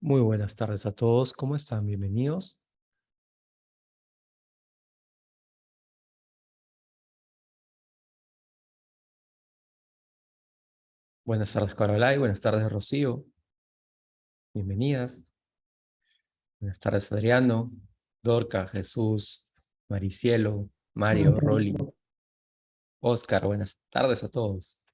Muy buenas tardes a todos, ¿cómo están? Bienvenidos. Buenas tardes, Carolai, buenas tardes, Rocío, bienvenidas. Buenas tardes, Adriano, Dorca, Jesús, Maricielo, Mario, Rolly, Oscar, buenas tardes a todos.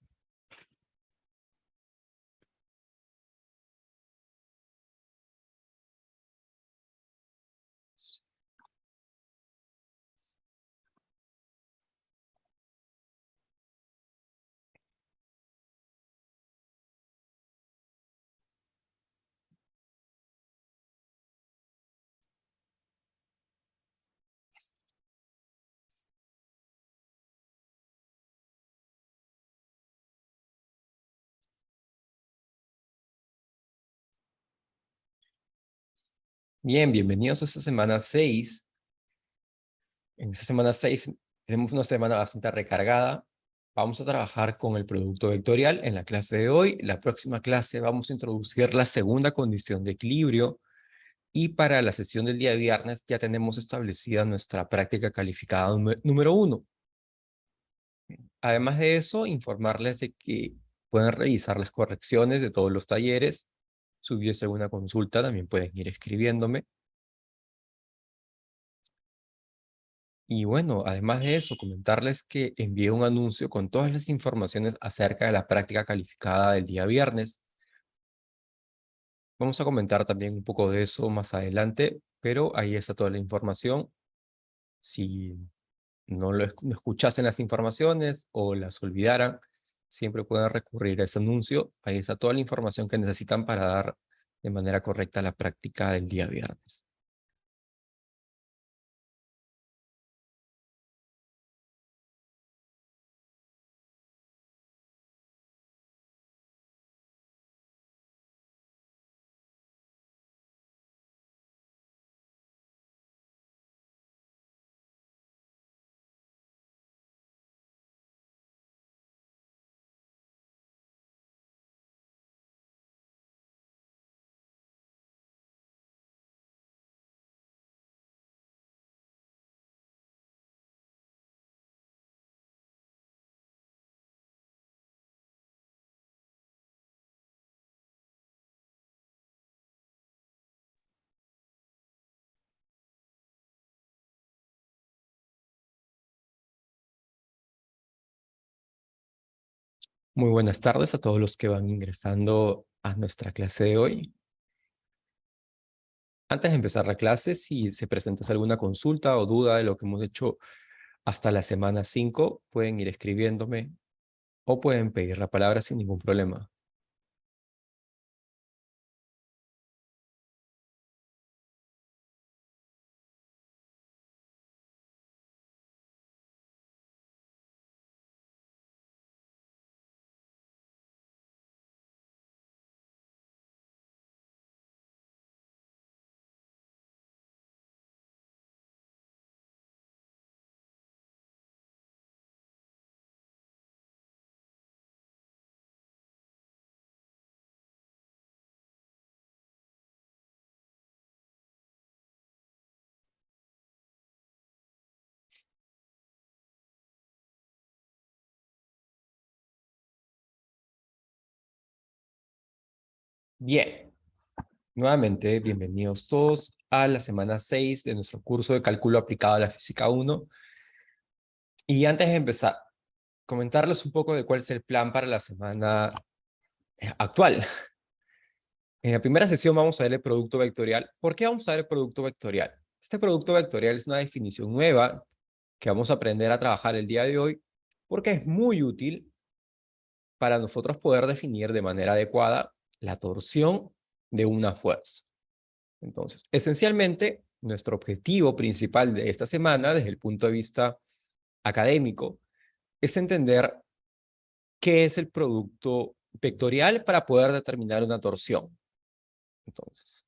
Bien, bienvenidos a esta semana 6. En esta semana 6 tenemos una semana bastante recargada. Vamos a trabajar con el producto vectorial en la clase de hoy. La próxima clase vamos a introducir la segunda condición de equilibrio. Y para la sesión del día viernes ya tenemos establecida nuestra práctica calificada número 1. Además de eso, informarles de que pueden revisar las correcciones de todos los talleres. Si hubiese alguna consulta, también pueden ir escribiéndome. Y bueno, además de eso, comentarles que envié un anuncio con todas las informaciones acerca de la práctica calificada del día viernes. Vamos a comentar también un poco de eso más adelante, pero ahí está toda la información. Si no escuchasen las informaciones o las olvidaran, siempre pueden recurrir a ese anuncio. Ahí está toda la información que necesitan para dar de manera correcta la práctica del día viernes. Muy buenas tardes a todos los que van ingresando a nuestra clase de hoy. Antes de empezar la clase, si se presenta alguna consulta o duda de lo que hemos hecho hasta la semana 5, pueden ir escribiéndome o pueden pedir la palabra sin ningún problema. Bien, nuevamente bienvenidos todos a la semana 6 de nuestro curso de cálculo aplicado a la física 1. Y antes de empezar, comentarles un poco de cuál es el plan para la semana actual. En la primera sesión vamos a ver el producto vectorial. ¿Por qué vamos a ver el producto vectorial? Este producto vectorial es una definición nueva que vamos a aprender a trabajar el día de hoy porque es muy útil para nosotros poder definir de manera adecuada la torsión de una fuerza. Entonces, esencialmente, nuestro objetivo principal de esta semana, desde el punto de vista académico, es entender qué es el producto vectorial para poder determinar una torsión. Entonces,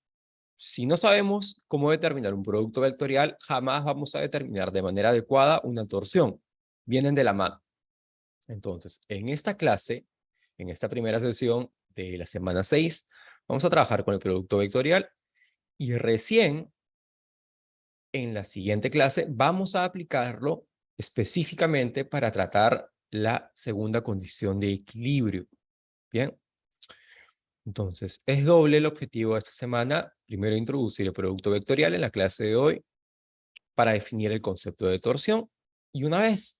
si no sabemos cómo determinar un producto vectorial, jamás vamos a determinar de manera adecuada una torsión. Vienen de la mano. Entonces, en esta clase, en esta primera sesión de la semana 6, Vamos a trabajar con el producto vectorial y recién en la siguiente clase vamos a aplicarlo específicamente para tratar la segunda condición de equilibrio. Bien. Entonces, es doble el objetivo de esta semana. Primero, introducir el producto vectorial en la clase de hoy para definir el concepto de torsión. Y una vez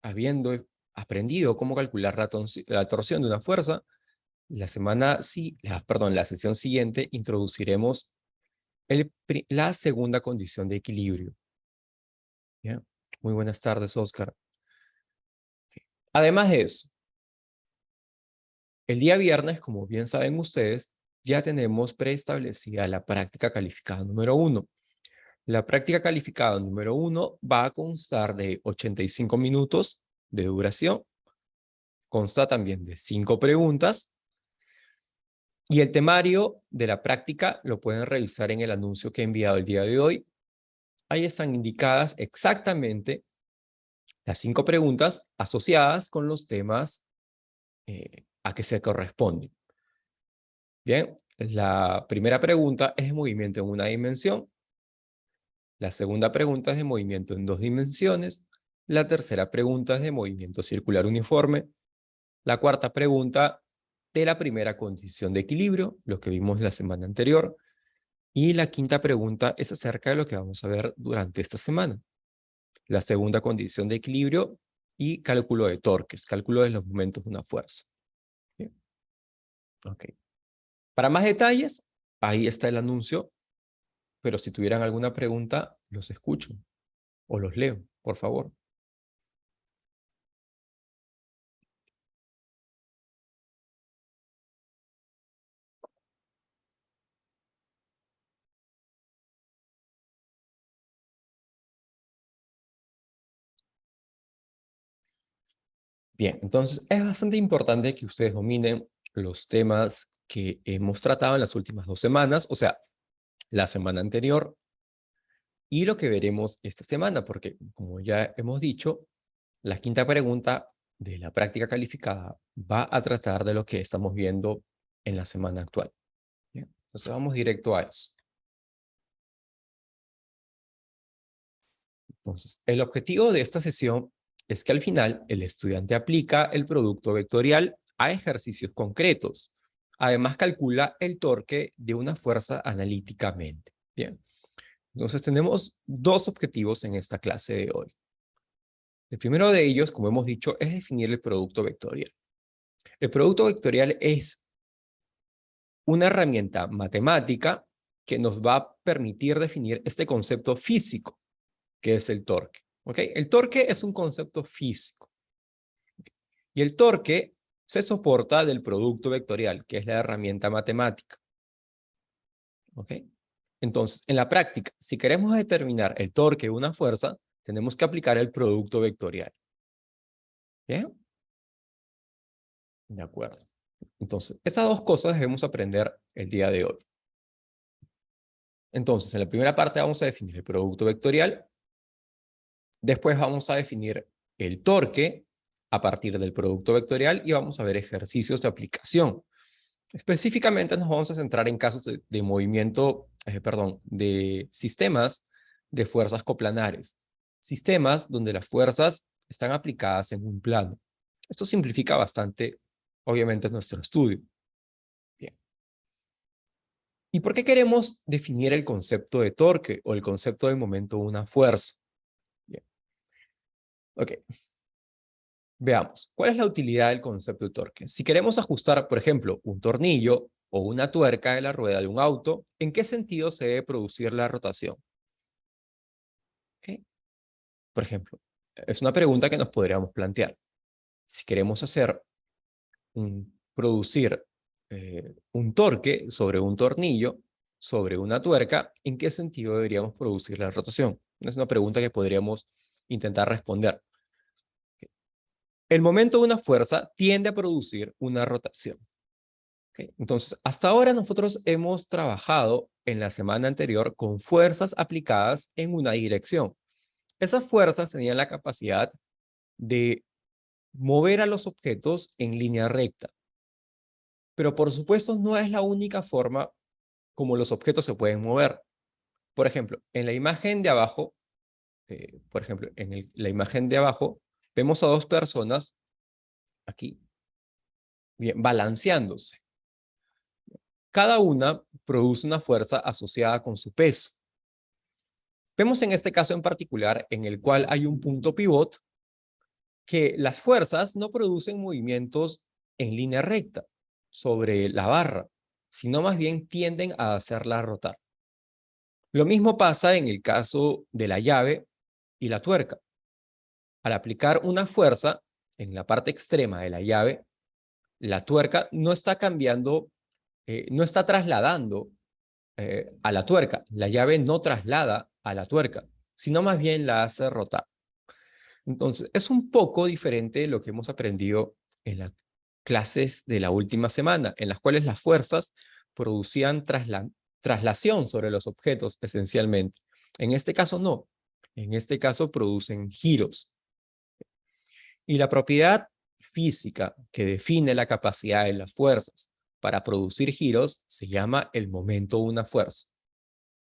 habiendo aprendido cómo calcular la torsión de una fuerza, la sesión siguiente introduciremos la segunda condición de equilibrio. ¿Bien? Muy buenas tardes, Oscar. Además de eso, el día viernes, como bien saben ustedes, ya tenemos preestablecida la práctica calificada número 1. La práctica calificada número 1 va a constar de 85 minutos de duración, consta también de 5 preguntas, y el temario de la práctica lo pueden revisar en el anuncio que he enviado el día de hoy. Ahí están indicadas exactamente las 5 preguntas asociadas con los temas a que se corresponden. Bien, la primera pregunta es de movimiento en una dimensión. La segunda pregunta es de movimiento en 2 dimensiones. La tercera pregunta es de movimiento circular uniforme. La cuarta pregunta de la primera condición de equilibrio, lo que vimos la semana anterior. Y la quinta pregunta es acerca de lo que vamos a ver durante esta semana. La segunda condición de equilibrio y cálculo de torques, cálculo de los momentos de una fuerza. Bien. Okay. Para más detalles, ahí está el anuncio, pero si tuvieran alguna pregunta, los escucho o los leo, por favor. Bien, entonces es bastante importante que ustedes dominen los temas que hemos tratado en las últimas 2 semanas, o sea, la semana anterior y lo que veremos esta semana, porque como ya hemos dicho, la quinta pregunta de la práctica calificada va a tratar de lo que estamos viendo en la semana actual. Bien, entonces vamos directo a eso. Entonces, el objetivo de esta sesión es que al final el estudiante aplica el producto vectorial a ejercicios concretos. Además, calcula el torque de una fuerza analíticamente. Bien, entonces tenemos 2 objetivos en esta clase de hoy. El primero de ellos, como hemos dicho, es definir el producto vectorial. El producto vectorial es una herramienta matemática que nos va a permitir definir este concepto físico, que es el torque. ¿Ok? El torque es un concepto físico. Y el torque se soporta del producto vectorial, que es la herramienta matemática. ¿Ok? Entonces, en la práctica, si queremos determinar el torque de una fuerza, tenemos que aplicar el producto vectorial. ¿Bien? De acuerdo. Entonces, esas 2 cosas debemos aprender el día de hoy. Entonces, en la primera parte vamos a definir el producto vectorial. Después vamos a definir el torque a partir del producto vectorial y vamos a ver ejercicios de aplicación. Específicamente nos vamos a centrar en casos de movimiento, de sistemas de fuerzas coplanares. Sistemas donde las fuerzas están aplicadas en un plano. Esto simplifica bastante, obviamente, nuestro estudio. Bien. ¿Y por qué queremos definir el concepto de torque o el concepto de momento de una fuerza? Bien. Ok. Veamos, ¿cuál es la utilidad del concepto de torque? Si queremos ajustar, por ejemplo, un tornillo o una tuerca de la rueda de un auto, ¿en qué sentido se debe producir la rotación? ¿Okay? Por ejemplo, es una pregunta que nos podríamos plantear. Si queremos producir un torque sobre un tornillo, sobre una tuerca, ¿en qué sentido deberíamos producir la rotación? Es una pregunta que podríamos intentar responder. El momento de una fuerza tiende a producir una rotación. ¿Okay? Entonces, hasta ahora nosotros hemos trabajado en la semana anterior con fuerzas aplicadas en una dirección. Esas fuerzas tenían la capacidad de mover a los objetos en línea recta. Pero por supuesto no es la única forma como los objetos se pueden mover. Por ejemplo, en la imagen de abajo, la imagen de abajo, vemos a dos personas aquí, bien, balanceándose. Cada una produce una fuerza asociada con su peso. Vemos en este caso en particular en el cual hay un punto pivot que las fuerzas no producen movimientos en línea recta sobre la barra, sino más bien tienden a hacerla rotar. Lo mismo pasa en el caso de la llave y la tuerca. Al aplicar una fuerza en la parte extrema de la llave, la tuerca no está cambiando, no está trasladando a la tuerca. La llave no traslada a la tuerca, sino más bien la hace rotar. Entonces, es un poco diferente de lo que hemos aprendido en las clases de la última semana, en las cuales las fuerzas producían traslación sobre los objetos esencialmente. En este caso no. En este caso producen giros. Y la propiedad física que define la capacidad de las fuerzas para producir giros se llama el momento de una fuerza.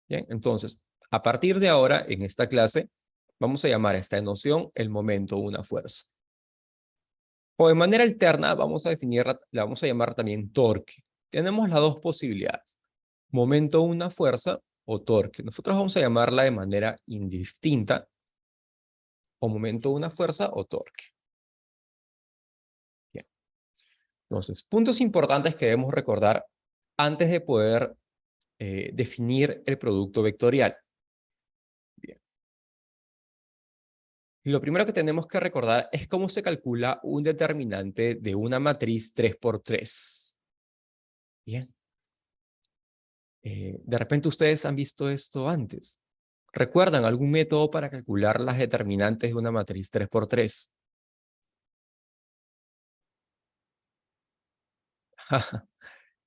Bien, entonces, a partir de ahora, en esta clase, vamos a llamar a esta noción el momento de una fuerza. O de manera alterna, la vamos a llamar también torque. Tenemos las dos posibilidades, momento de una fuerza o torque. Nosotros vamos a llamarla de manera indistinta, o momento de una fuerza o torque. Bien. Entonces, puntos importantes que debemos recordar antes de poder definir el producto vectorial. Bien. Lo primero que tenemos que recordar es cómo se calcula un determinante de una matriz 3×3. Bien. De repente ustedes han visto esto antes. ¿Recuerdan algún método para calcular las determinantes de una matriz 3×3?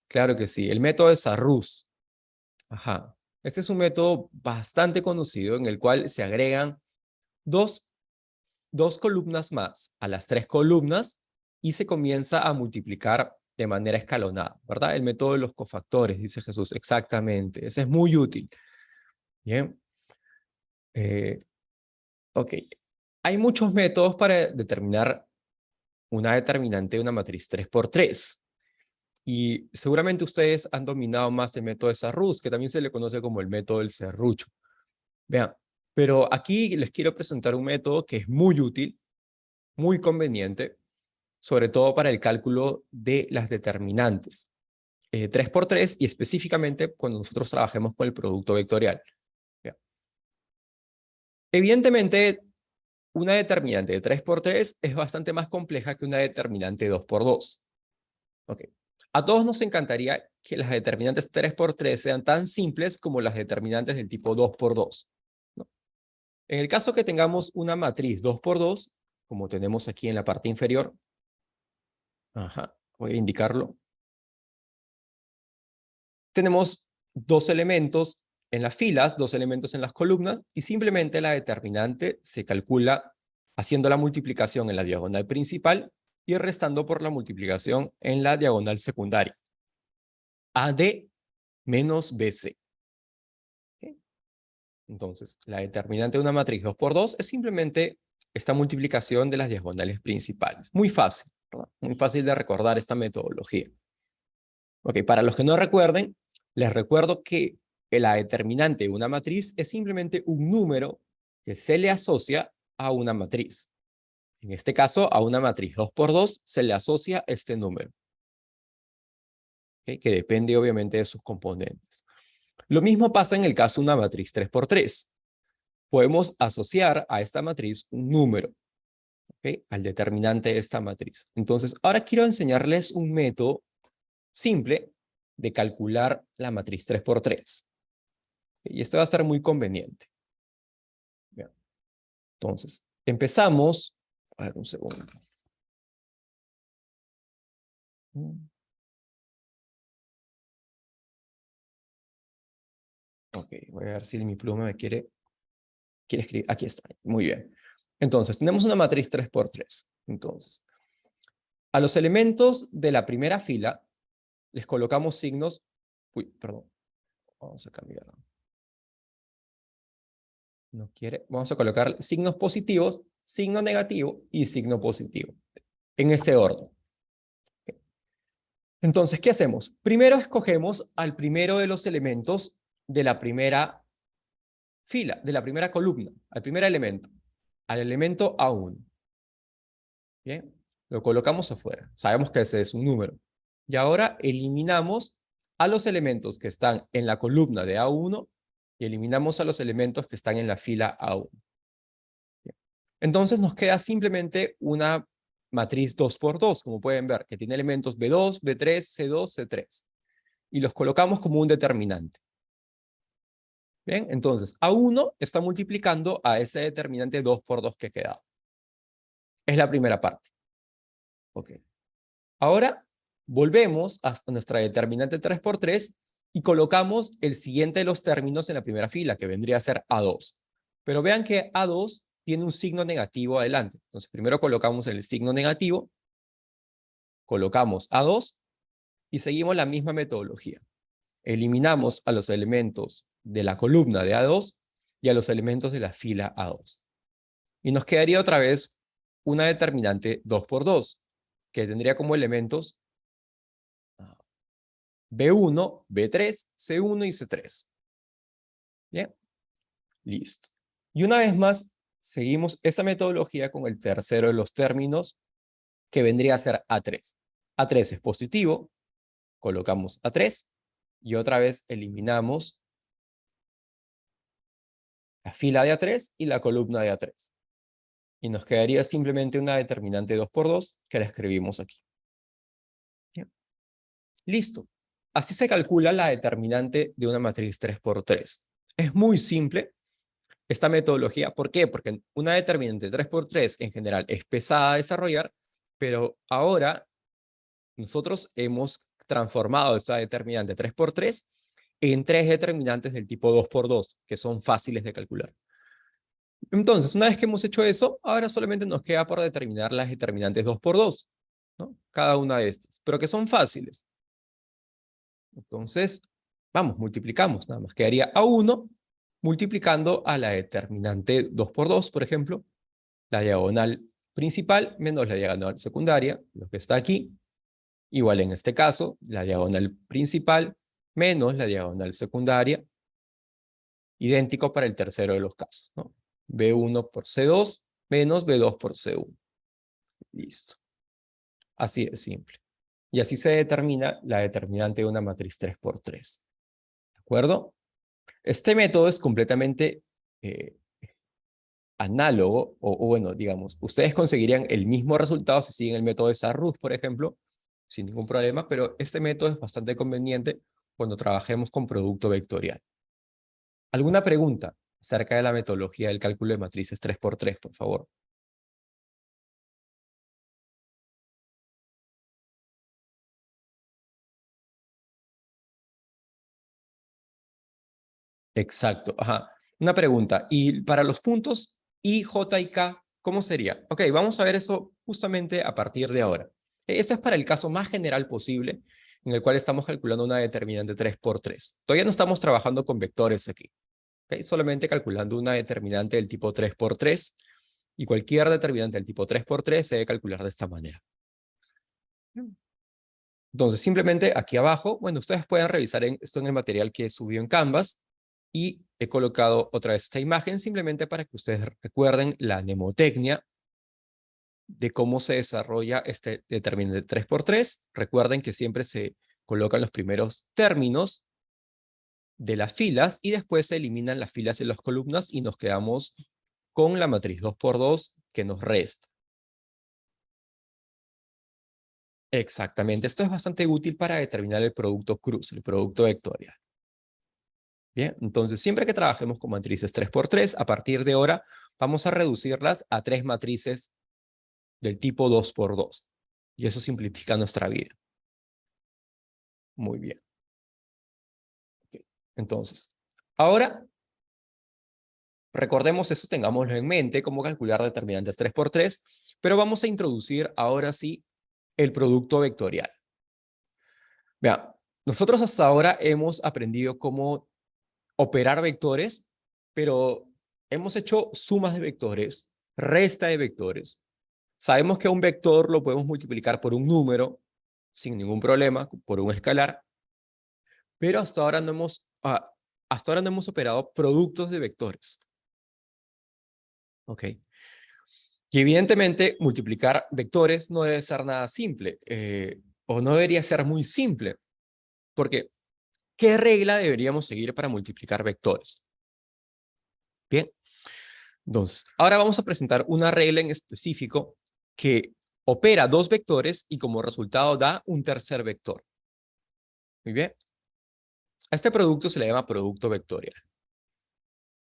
Claro que sí, el método de Sarrus. Ajá. Este es un método bastante conocido en el cual se agregan dos columnas más a las 3 columnas y se comienza a multiplicar de manera escalonada, ¿verdad? El método de los cofactores, dice Jesús, exactamente. Ese es muy útil. Bien. Ok. Hay muchos métodos para determinar una determinante de una matriz 3×3. Y seguramente ustedes han dominado más el método de Sarrus, que también se le conoce como el método del serrucho. Vean, pero aquí les quiero presentar un método que es muy útil, muy conveniente, sobre todo para el cálculo de las determinantes 3×3 y específicamente cuando nosotros trabajemos con el producto vectorial. Vean. Evidentemente, una determinante de 3×3 es bastante más compleja que una determinante de 2×2. Ok. A todos nos encantaría que las determinantes 3×3 sean tan simples como las determinantes del tipo 2×2. ¿No? En el caso que tengamos una matriz 2×2, como tenemos aquí en la parte inferior, voy a indicarlo, tenemos dos elementos en las filas, dos elementos en las columnas, y simplemente la determinante se calcula haciendo la multiplicación en la diagonal principal y restando por la multiplicación en la diagonal secundaria. AD menos BC. ¿Okay? Entonces, la determinante de una matriz 2×2 es simplemente esta multiplicación de las diagonales principales. Muy fácil, ¿verdad? Muy fácil de recordar esta metodología. Ok, para los que no recuerden, les recuerdo que la determinante de una matriz es simplemente un número que se le asocia a una matriz. En este caso, a una matriz 2×2 se le asocia este número, ¿okay? Que depende obviamente de sus componentes. Lo mismo pasa en el caso de una matriz 3×3. Podemos asociar a esta matriz un número, ¿okay? Al determinante de esta matriz. Entonces, ahora quiero enseñarles un método simple de calcular la matriz 3×3. Y este va a estar muy conveniente. Bien. Entonces, empezamos. A ver, un segundo. Ok, voy a ver si mi pluma me quiere escribir. Aquí está. Muy bien. Entonces, tenemos una matriz 3×3. Entonces, a los elementos de la primera fila les colocamos signos, uy, perdón, vamos a cambiar. No quiere, vamos a colocar signos positivos, signo negativo y signo positivo, en ese orden. Entonces, ¿qué hacemos? Primero escogemos al primero de los elementos de la primera fila, de la primera columna, al primer elemento, al elemento A1. Bien, lo colocamos afuera. Sabemos que ese es un número. Y ahora eliminamos a los elementos que están en la columna de A1 y eliminamos a los elementos que están en la fila A1. Bien. Entonces nos queda simplemente una matriz 2 por 2, como pueden ver, que tiene elementos B2, B3, C2, C3. Y los colocamos como un determinante. Bien, entonces A1 está multiplicando a ese determinante 2 por 2 que ha quedado. Es la primera parte. Ok. Ahora volvemos a nuestra determinante 3 por 3 y colocamos el siguiente de los términos en la primera fila, que vendría a ser A2. Pero vean que A2 tiene un signo negativo adelante. Entonces primero colocamos el signo negativo, colocamos A2 y seguimos la misma metodología. Eliminamos a los elementos de la columna de A2 y a los elementos de la fila A2. Y nos quedaría otra vez una determinante 2 por 2, que tendría como elementos B1, B3, C1 y C3. Bien, listo. Y una vez más, seguimos esa metodología con el tercero de los términos, que vendría a ser A3. A3 es positivo, colocamos A3, y otra vez eliminamos la fila de A3 y la columna de A3. Y nos quedaría simplemente una determinante 2 por 2, que la escribimos aquí. Bien. Listo. Así se calcula la determinante de una matriz 3 por 3. Es muy simple esta metodología. ¿Por qué? Porque una determinante 3 por 3 en general es pesada a desarrollar, pero ahora nosotros hemos transformado esa determinante 3 por 3 en tres determinantes del tipo 2 por 2, que son fáciles de calcular. Entonces, una vez que hemos hecho eso, ahora solamente nos queda por determinar las determinantes 2 por 2, ¿no? Cada una de estas, pero que son fáciles. Entonces, vamos, multiplicamos nada más. Quedaría A1 multiplicando a la determinante 2 por 2, por ejemplo, la diagonal principal menos la diagonal secundaria, lo que está aquí, igual en este caso, la diagonal principal menos la diagonal secundaria, idéntico para el tercero de los casos, ¿no? B1 por C2 menos B2 por C1. Listo. Así de simple. Y así se determina la determinante de una matriz 3 por 3. ¿De acuerdo? Este método es completamente análogo, o bueno, digamos, ustedes conseguirían el mismo resultado si siguen el método de Sarrus, por ejemplo, sin ningún problema, pero este método es bastante conveniente cuando trabajemos con producto vectorial. ¿Alguna pregunta acerca de la metodología del cálculo de matrices 3 por 3, por favor? Exacto, ajá. Una pregunta, y para los puntos I, J y K, ¿cómo sería? Ok, vamos a ver eso justamente a partir de ahora. Esto es para el caso más general posible, en el cual estamos calculando una determinante 3 por 3. Todavía no estamos trabajando con vectores aquí, ¿ok? Solamente calculando una determinante del tipo 3 por 3, y cualquier determinante del tipo 3 por 3 se debe calcular de esta manera. Entonces, simplemente aquí abajo, bueno, ustedes pueden revisar esto en el material que subió en Canvas, y he colocado otra vez esta imagen simplemente para que ustedes recuerden la mnemotecnia de cómo se desarrolla este determinante 3 por 3. Recuerden que siempre se colocan los primeros términos de las filas y después se eliminan las filas y las columnas y nos quedamos con la matriz 2 por 2 que nos resta. Exactamente, esto es bastante útil para determinar el producto cruz, el producto vectorial. Bien, entonces siempre que trabajemos con matrices 3 por 3, a partir de ahora vamos a reducirlas a tres matrices del tipo 2 por 2. Y eso simplifica nuestra vida. Muy bien. Okay. Entonces, ahora recordemos eso, tengámoslo en mente, cómo calcular determinantes 3 por 3, pero vamos a introducir ahora sí el producto vectorial. Vean, nosotros hasta ahora hemos aprendido cómo operar vectores, pero hemos hecho sumas de vectores, resta de vectores. Sabemos que un vector lo podemos multiplicar por un número sin ningún problema, por un escalar, pero hasta ahora no hemos operado productos de vectores. ¿Ok? Y evidentemente multiplicar vectores no debe ser nada simple, o no debería ser muy simple, porque ¿qué regla deberíamos seguir para multiplicar vectores? Bien, entonces, ahora vamos a presentar una regla en específico que opera dos vectores y como resultado da un tercer vector. Muy bien. A este producto se le llama producto vectorial.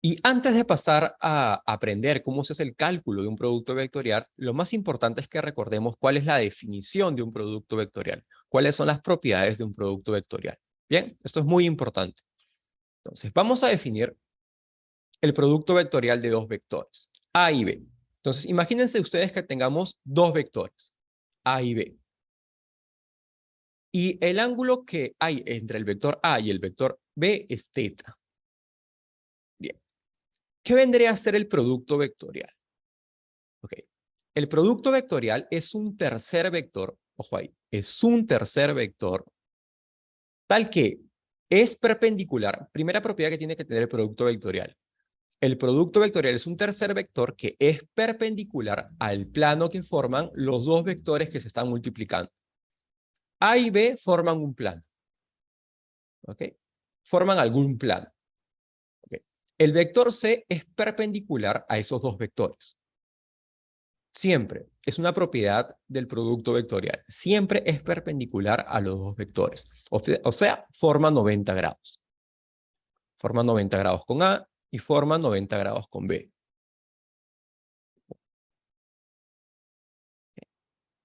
Y antes de pasar a aprender cómo se hace el cálculo de un producto vectorial, lo más importante es que recordemos cuál es la definición de un producto vectorial, cuáles son las propiedades de un producto vectorial. Bien, esto es muy importante. Entonces, vamos a definir el producto vectorial de dos vectores, A y B. Entonces, imagínense ustedes que tengamos dos vectores, A y B. Y el ángulo que hay entre el vector A y el vector B es teta. Bien. ¿Qué vendría a ser el producto vectorial? Ok. El producto vectorial es un tercer vector, ojo ahí, es un tercer vector tal que es perpendicular. Primera propiedad que tiene que tener el producto vectorial. El producto vectorial es un tercer vector que es perpendicular al plano que forman los dos vectores que se están multiplicando. A y B forman un plano. ¿Ok? Forman algún plano. ¿Ok? El vector C es perpendicular a esos dos vectores. Siempre es una propiedad del producto vectorial. Siempre es perpendicular a los dos vectores. O sea, forma 90 grados. Forma 90 grados con A y forma 90 grados con B.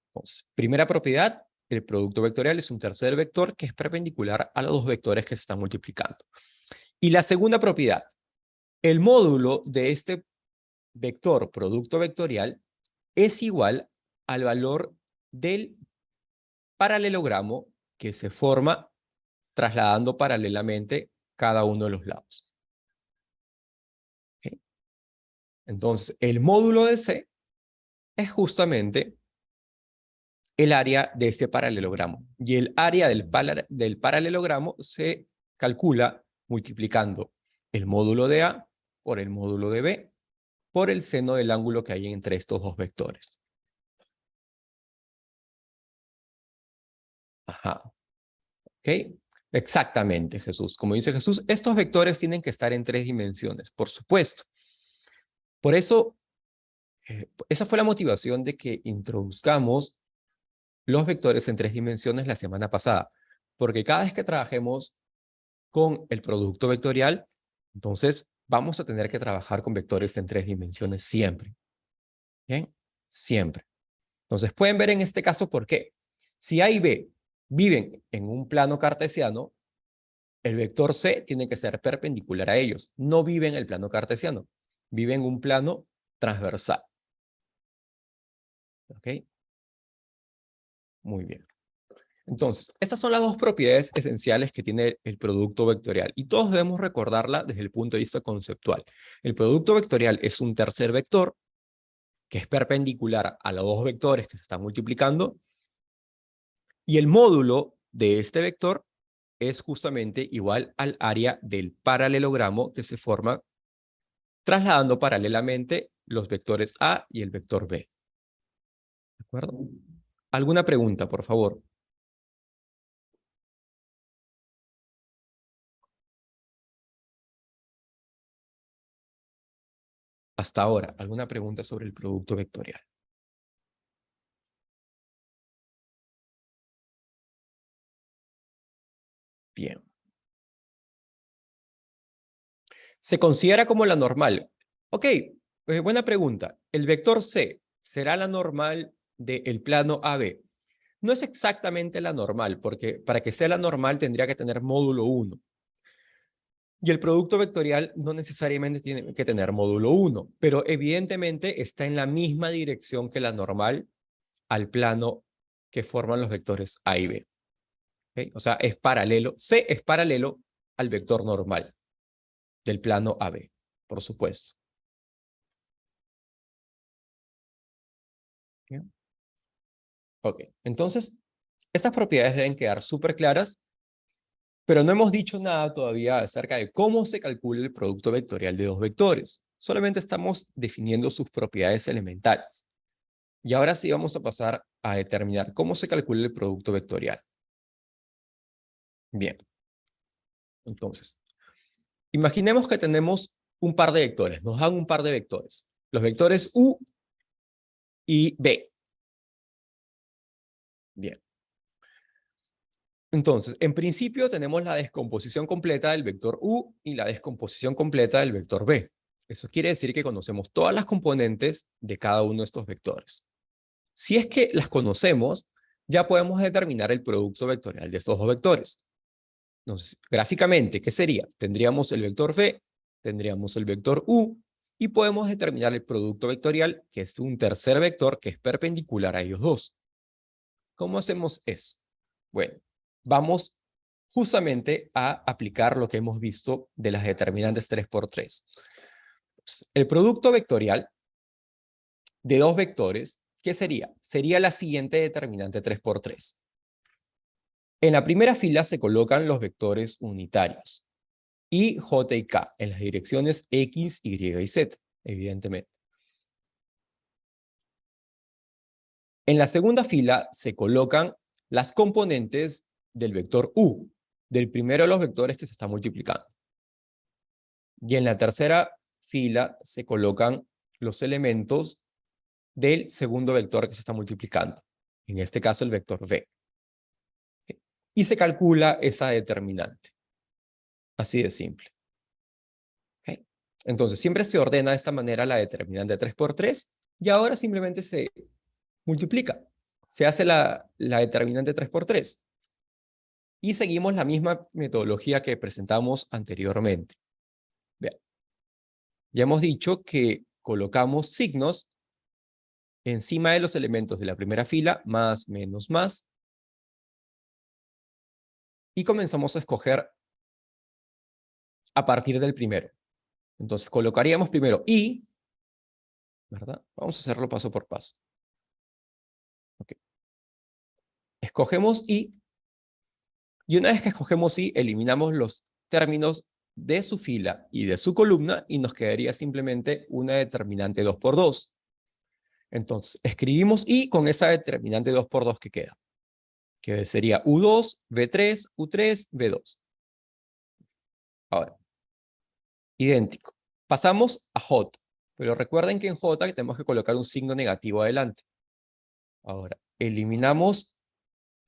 Entonces, primera propiedad, el producto vectorial es un tercer vector que es perpendicular a los dos vectores que se están multiplicando. Y la segunda propiedad, el módulo de este vector producto vectorial es igual al valor del paralelogramo que se forma trasladando paralelamente cada uno de los lados. ¿Okay? Entonces, el módulo de C es justamente el área de ese paralelogramo. Y el área del paralelogramo se calcula multiplicando el módulo de A por el módulo de B por el seno del ángulo que hay entre estos dos vectores. Ajá. ¿Ok? Exactamente, Jesús. Como dice Jesús, estos vectores tienen que estar en 3 dimensiones, por supuesto. Por eso, esa fue la motivación de que introduzcamos los vectores en 3 dimensiones la semana pasada. Porque cada vez que trabajemos con el producto vectorial, entonces vamos a tener que trabajar con vectores en 3 dimensiones siempre. ¿Bien? Siempre. Entonces pueden ver en este caso por qué. Si A y B viven en un plano cartesiano, el vector C tiene que ser perpendicular a ellos. No vive en el plano cartesiano, vive en un plano transversal. ¿Ok? Muy bien. Entonces, estas son las dos propiedades esenciales que tiene el producto vectorial y todos debemos recordarla desde el punto de vista conceptual. El producto vectorial es un tercer vector que es perpendicular a los dos vectores que se están multiplicando y el módulo de este vector es justamente igual al área del paralelogramo que se forma trasladando paralelamente los vectores A y el vector B. ¿De acuerdo? ¿Alguna pregunta, por favor? Hasta ahora, ¿alguna pregunta sobre el producto vectorial? Bien. Se considera como la normal. Ok, buena pregunta. ¿El vector C será la normal del plano AB? No es exactamente la normal, porque para que sea la normal tendría que tener módulo 1. Y el producto vectorial no necesariamente tiene que tener módulo 1, pero evidentemente está en la misma dirección que la normal al plano que forman los vectores A y B. ¿Ok? O sea, es paralelo. C es paralelo al vector normal del plano AB, por supuesto. ¿Bien? Ok, entonces, estas propiedades deben quedar súper claras, pero no hemos dicho nada todavía acerca de cómo se calcula el producto vectorial de dos vectores. Solamente estamos definiendo sus propiedades elementales. Y ahora sí vamos a pasar a determinar cómo se calcula el producto vectorial. Bien, entonces, imaginemos que tenemos un par de vectores. Nos dan un par de vectores. Los vectores U y B. Bien. Entonces, en principio tenemos la descomposición completa del vector U y la descomposición completa del vector B. Eso quiere decir que conocemos todas las componentes de cada uno de estos vectores. Si es que las conocemos, ya podemos determinar el producto vectorial de estos dos vectores. Entonces, gráficamente, ¿qué sería? Tendríamos el vector V, tendríamos el vector U, y podemos determinar el producto vectorial, que es un tercer vector que es perpendicular a ellos dos. ¿Cómo hacemos eso? Bueno, vamos justamente a aplicar lo que hemos visto de las determinantes 3×3. El producto vectorial de dos vectores, ¿qué sería? Sería la siguiente determinante 3×3. En la primera fila se colocan los vectores unitarios y J y K en las direcciones X, Y y Z, evidentemente. En la segunda fila se colocan las componentes del vector U, del primero de los vectores que se está multiplicando. Y en la tercera fila se colocan los elementos del segundo vector que se está multiplicando. En este caso el vector V. Y se calcula esa determinante. Así de simple. ¿Okay? Entonces siempre se ordena de esta manera la determinante 3×3 y ahora simplemente se multiplica. Se hace la determinante 3×3. Y seguimos la misma metodología que presentamos anteriormente. Vean. Ya hemos dicho que colocamos signos encima de los elementos de la primera fila, más, menos, más. Y comenzamos a escoger a partir del primero. Entonces colocaríamos primero I, ¿verdad? Vamos a hacerlo paso por paso. Okay. Escogemos I, y una vez que escogemos I, eliminamos los términos de su fila y de su columna, y nos quedaría simplemente una determinante 2×2. Entonces, escribimos I con esa determinante 2×2 que queda, que sería U2, V3, U3, V2. Ahora, idéntico. Pasamos a J, pero recuerden que en J tenemos que colocar un signo negativo adelante. Ahora, eliminamos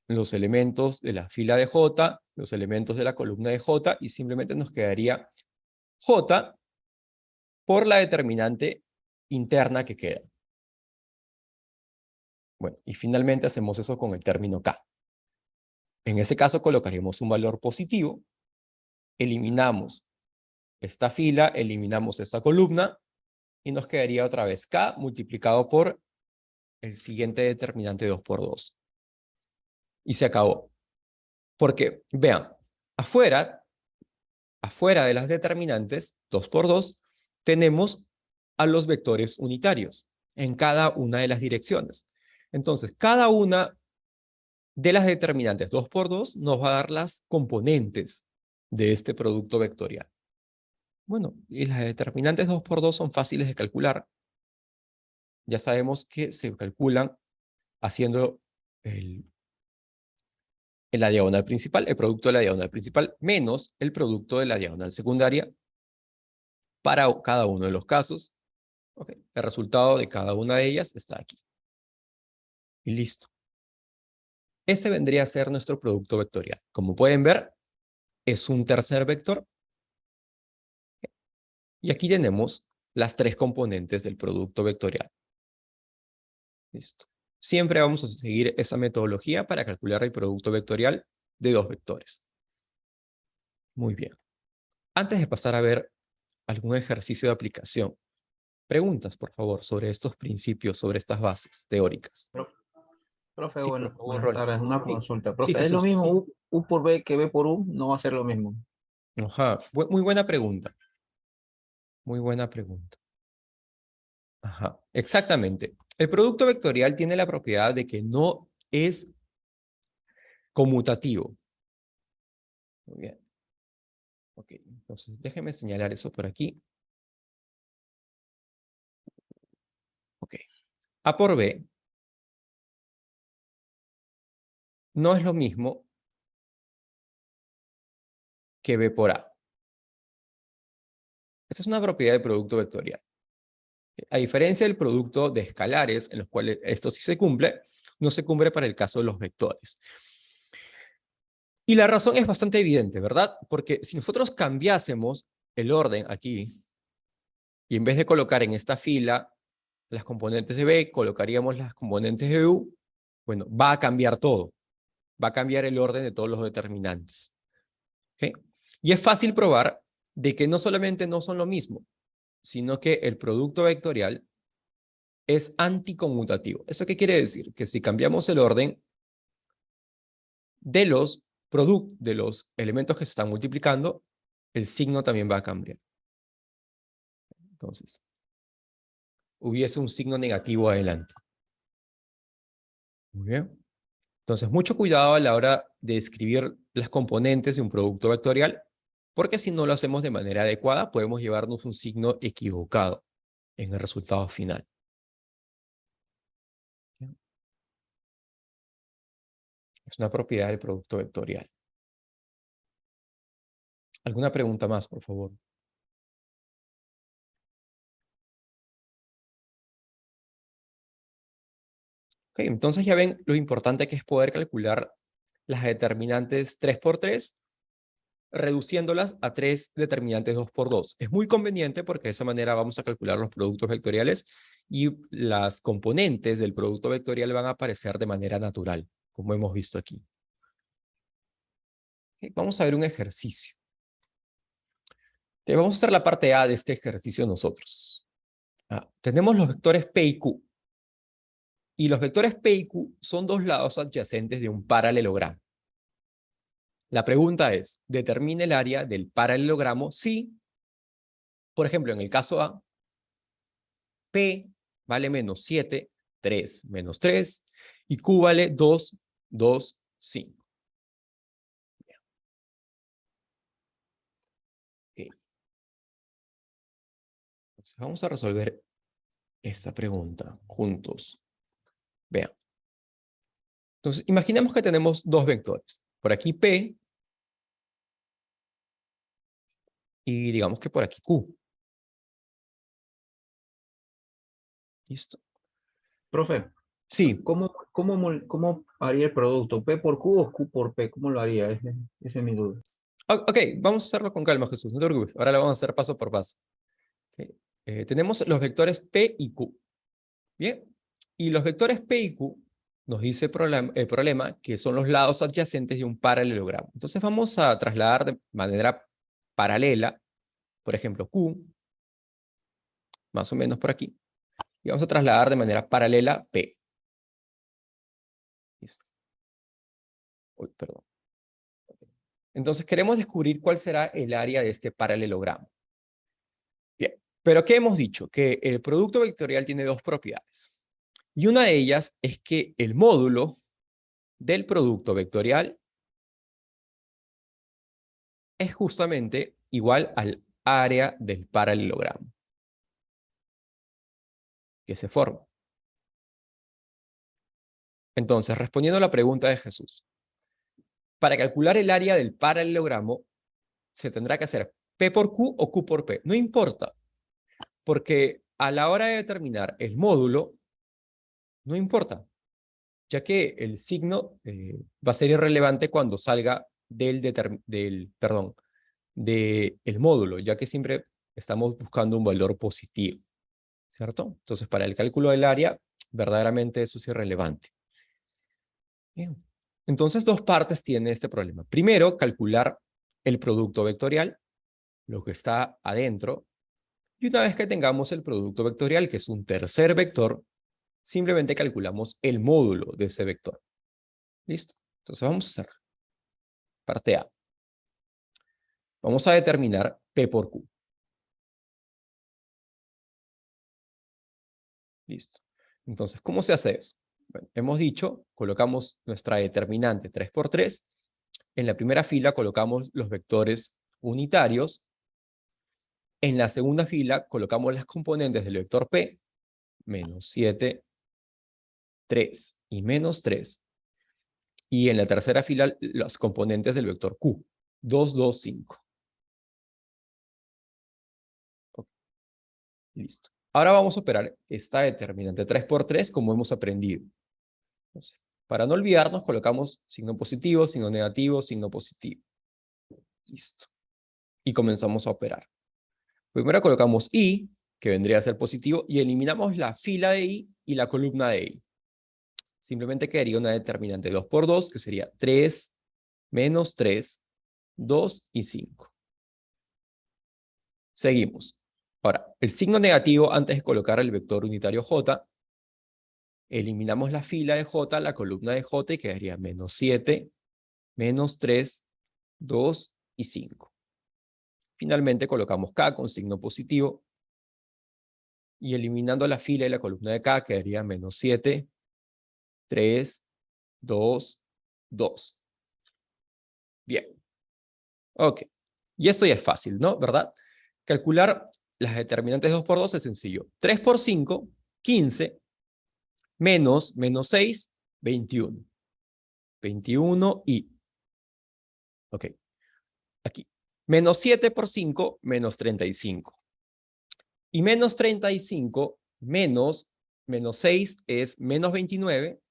los elementos de la fila de J, los elementos de la columna de J, y simplemente nos quedaría J por la determinante interna que queda. Bueno, y finalmente hacemos eso con el término K. En ese caso colocaremos un valor positivo, eliminamos esta fila, eliminamos esta columna, y nos quedaría otra vez K multiplicado por el siguiente determinante 2×2. Y se acabó. Porque, vean, afuera de las determinantes 2×2, tenemos a los vectores unitarios en cada una de las direcciones. Entonces, cada una de las determinantes 2×2 nos va a dar las componentes de este producto vectorial. Bueno, y las determinantes 2×2 son fáciles de calcular. Ya sabemos que se calculan haciendo la diagonal principal, el producto de la diagonal principal, menos el producto de la diagonal secundaria para cada uno de los casos. Okay. El resultado de cada una de ellas está aquí. Y listo. Ese vendría a ser nuestro producto vectorial. Como pueden ver, es un tercer vector. Y aquí tenemos las tres componentes del producto vectorial. Listo. Siempre vamos a seguir esa metodología para calcular el producto vectorial de dos vectores. Muy bien. Antes de pasar a ver algún ejercicio de aplicación, preguntas, por favor, sobre estos principios, sobre estas bases teóricas. Profe, Sí, por bueno, favor, buenas Ronnie. tardes. Una Sí, consulta. sí, Profe, ¿es lo Jesús. mismo U por B que B por U no va a ser lo mismo. Ajá, muy buena pregunta. Muy buena pregunta. Ajá, exactamente. El producto vectorial tiene la propiedad de que no es conmutativo. Muy bien. Ok, entonces déjeme señalar eso por aquí. Ok. A por B no es lo mismo que B por A. Esta es una propiedad del producto vectorial. A diferencia del producto de escalares, en los cuales esto sí se cumple, no se cumple para el caso de los vectores. Y la razón es bastante evidente, ¿verdad? Porque si nosotros cambiásemos el orden aquí, y en vez de colocar en esta fila las componentes de B, colocaríamos las componentes de U, bueno, va a cambiar todo. Va a cambiar el orden de todos los determinantes. ¿Okay? Y es fácil probar de que no solamente no son lo mismo, sino que el producto vectorial es anticonmutativo. ¿Eso qué quiere decir? Que si cambiamos el orden de los elementos que se están multiplicando, el signo también va a cambiar. Entonces, hubiese un signo negativo adelante. Muy bien. Entonces, mucho cuidado a la hora de escribir las componentes de un producto vectorial, porque si no lo hacemos de manera adecuada, podemos llevarnos un signo equivocado en el resultado final. Es una propiedad del producto vectorial. ¿Alguna pregunta más, por favor? Ok, entonces ya ven lo importante que es poder calcular las determinantes 3 por 3, reduciéndolas a 3 determinantes 2 por 2. Es muy conveniente porque de esa manera vamos a calcular los productos vectoriales y las componentes del producto vectorial van a aparecer de manera natural, como hemos visto aquí. Ok, vamos a ver un ejercicio. Ok, vamos a hacer la parte A de este ejercicio nosotros. Tenemos los vectores P y Q. Y los vectores P y Q son dos lados adyacentes de un paralelogramo. La pregunta es, ¿determina el área del paralelogramo si, por ejemplo, en el caso A, P vale menos 7, 3 menos 3, y Q vale 2, 2, 5? Okay. Entonces vamos a resolver esta pregunta juntos. Vean. Entonces, imaginemos que tenemos dos vectores. Por aquí P y digamos que por aquí Q. ¿Listo? Profe, Sí. ¿cómo haría el producto? ¿P por Q o Q por P? ¿Cómo lo haría? Esa es mi duda. Ok, vamos a hacerlo con calma, Jesús. No te preocupes. Ahora lo vamos a hacer paso por paso. Okay. Tenemos los vectores P y Q. Bien. Y los vectores P y Q nos dice el problema que son los lados adyacentes de un paralelogramo. Entonces vamos a trasladar de manera paralela, por ejemplo, Q, más o menos por aquí, y vamos a trasladar de manera paralela P. Listo. Uy, perdón. Entonces queremos descubrir cuál será el área de este paralelogramo. Bien, pero ¿qué hemos dicho? Que el producto vectorial tiene dos propiedades. Y una de ellas es que el módulo del producto vectorial es justamente igual al área del paralelogramo que se forma. Entonces, respondiendo a la pregunta de Jesús, para calcular el área del paralelogramo se tendrá que hacer P por Q o Q por P. No importa, porque a la hora de determinar el módulo, no importa, ya que el signo va a ser irrelevante cuando salga del módulo, ya que siempre estamos buscando un valor positivo, ¿cierto? Entonces, para el cálculo del área, verdaderamente eso es irrelevante. Bien. Entonces, dos partes tiene este problema. Primero, calcular el producto vectorial, lo que está adentro, y una vez que tengamos el producto vectorial, que es un tercer vector, simplemente calculamos el módulo de ese vector. ¿Listo? Entonces, vamos a hacerlo. Parte A. Vamos a determinar P por Q. Listo. Entonces, ¿cómo se hace eso? Bueno, hemos dicho, colocamos nuestra determinante 3 por 3. En la primera fila colocamos los vectores unitarios. En la segunda fila colocamos las componentes del vector P, menos 7, 3 y menos 3. Y en la tercera fila las componentes del vector Q, 2, 2, 5. Okay. Listo. Ahora vamos a operar esta determinante 3 por 3 como hemos aprendido. Entonces, para no olvidarnos, colocamos signo positivo, signo negativo, signo positivo. Listo. Y comenzamos a operar. Primero colocamos I, que vendría a ser positivo, y eliminamos la fila de I y la columna de I. Simplemente quedaría una determinante 2 por 2, que sería 3, menos 3, 2 y 5. Seguimos. Ahora, el signo negativo, antes de colocar el vector unitario J, eliminamos la fila de J, la columna de J, y quedaría menos 7, menos 3, 2 y 5. Finalmente colocamos K con signo positivo, y eliminando la fila y la columna de K, quedaría menos 7, 3, 2, 2. Bien. Ok. Y esto ya es fácil, ¿no? ¿Verdad? Calcular las determinantes 2 por 2 es sencillo. 3 por 5, 15, menos 6, 21. 21 y... Ok. Aquí. Menos 7 por 5, menos 35. Y menos 35 menos 6 es menos 29,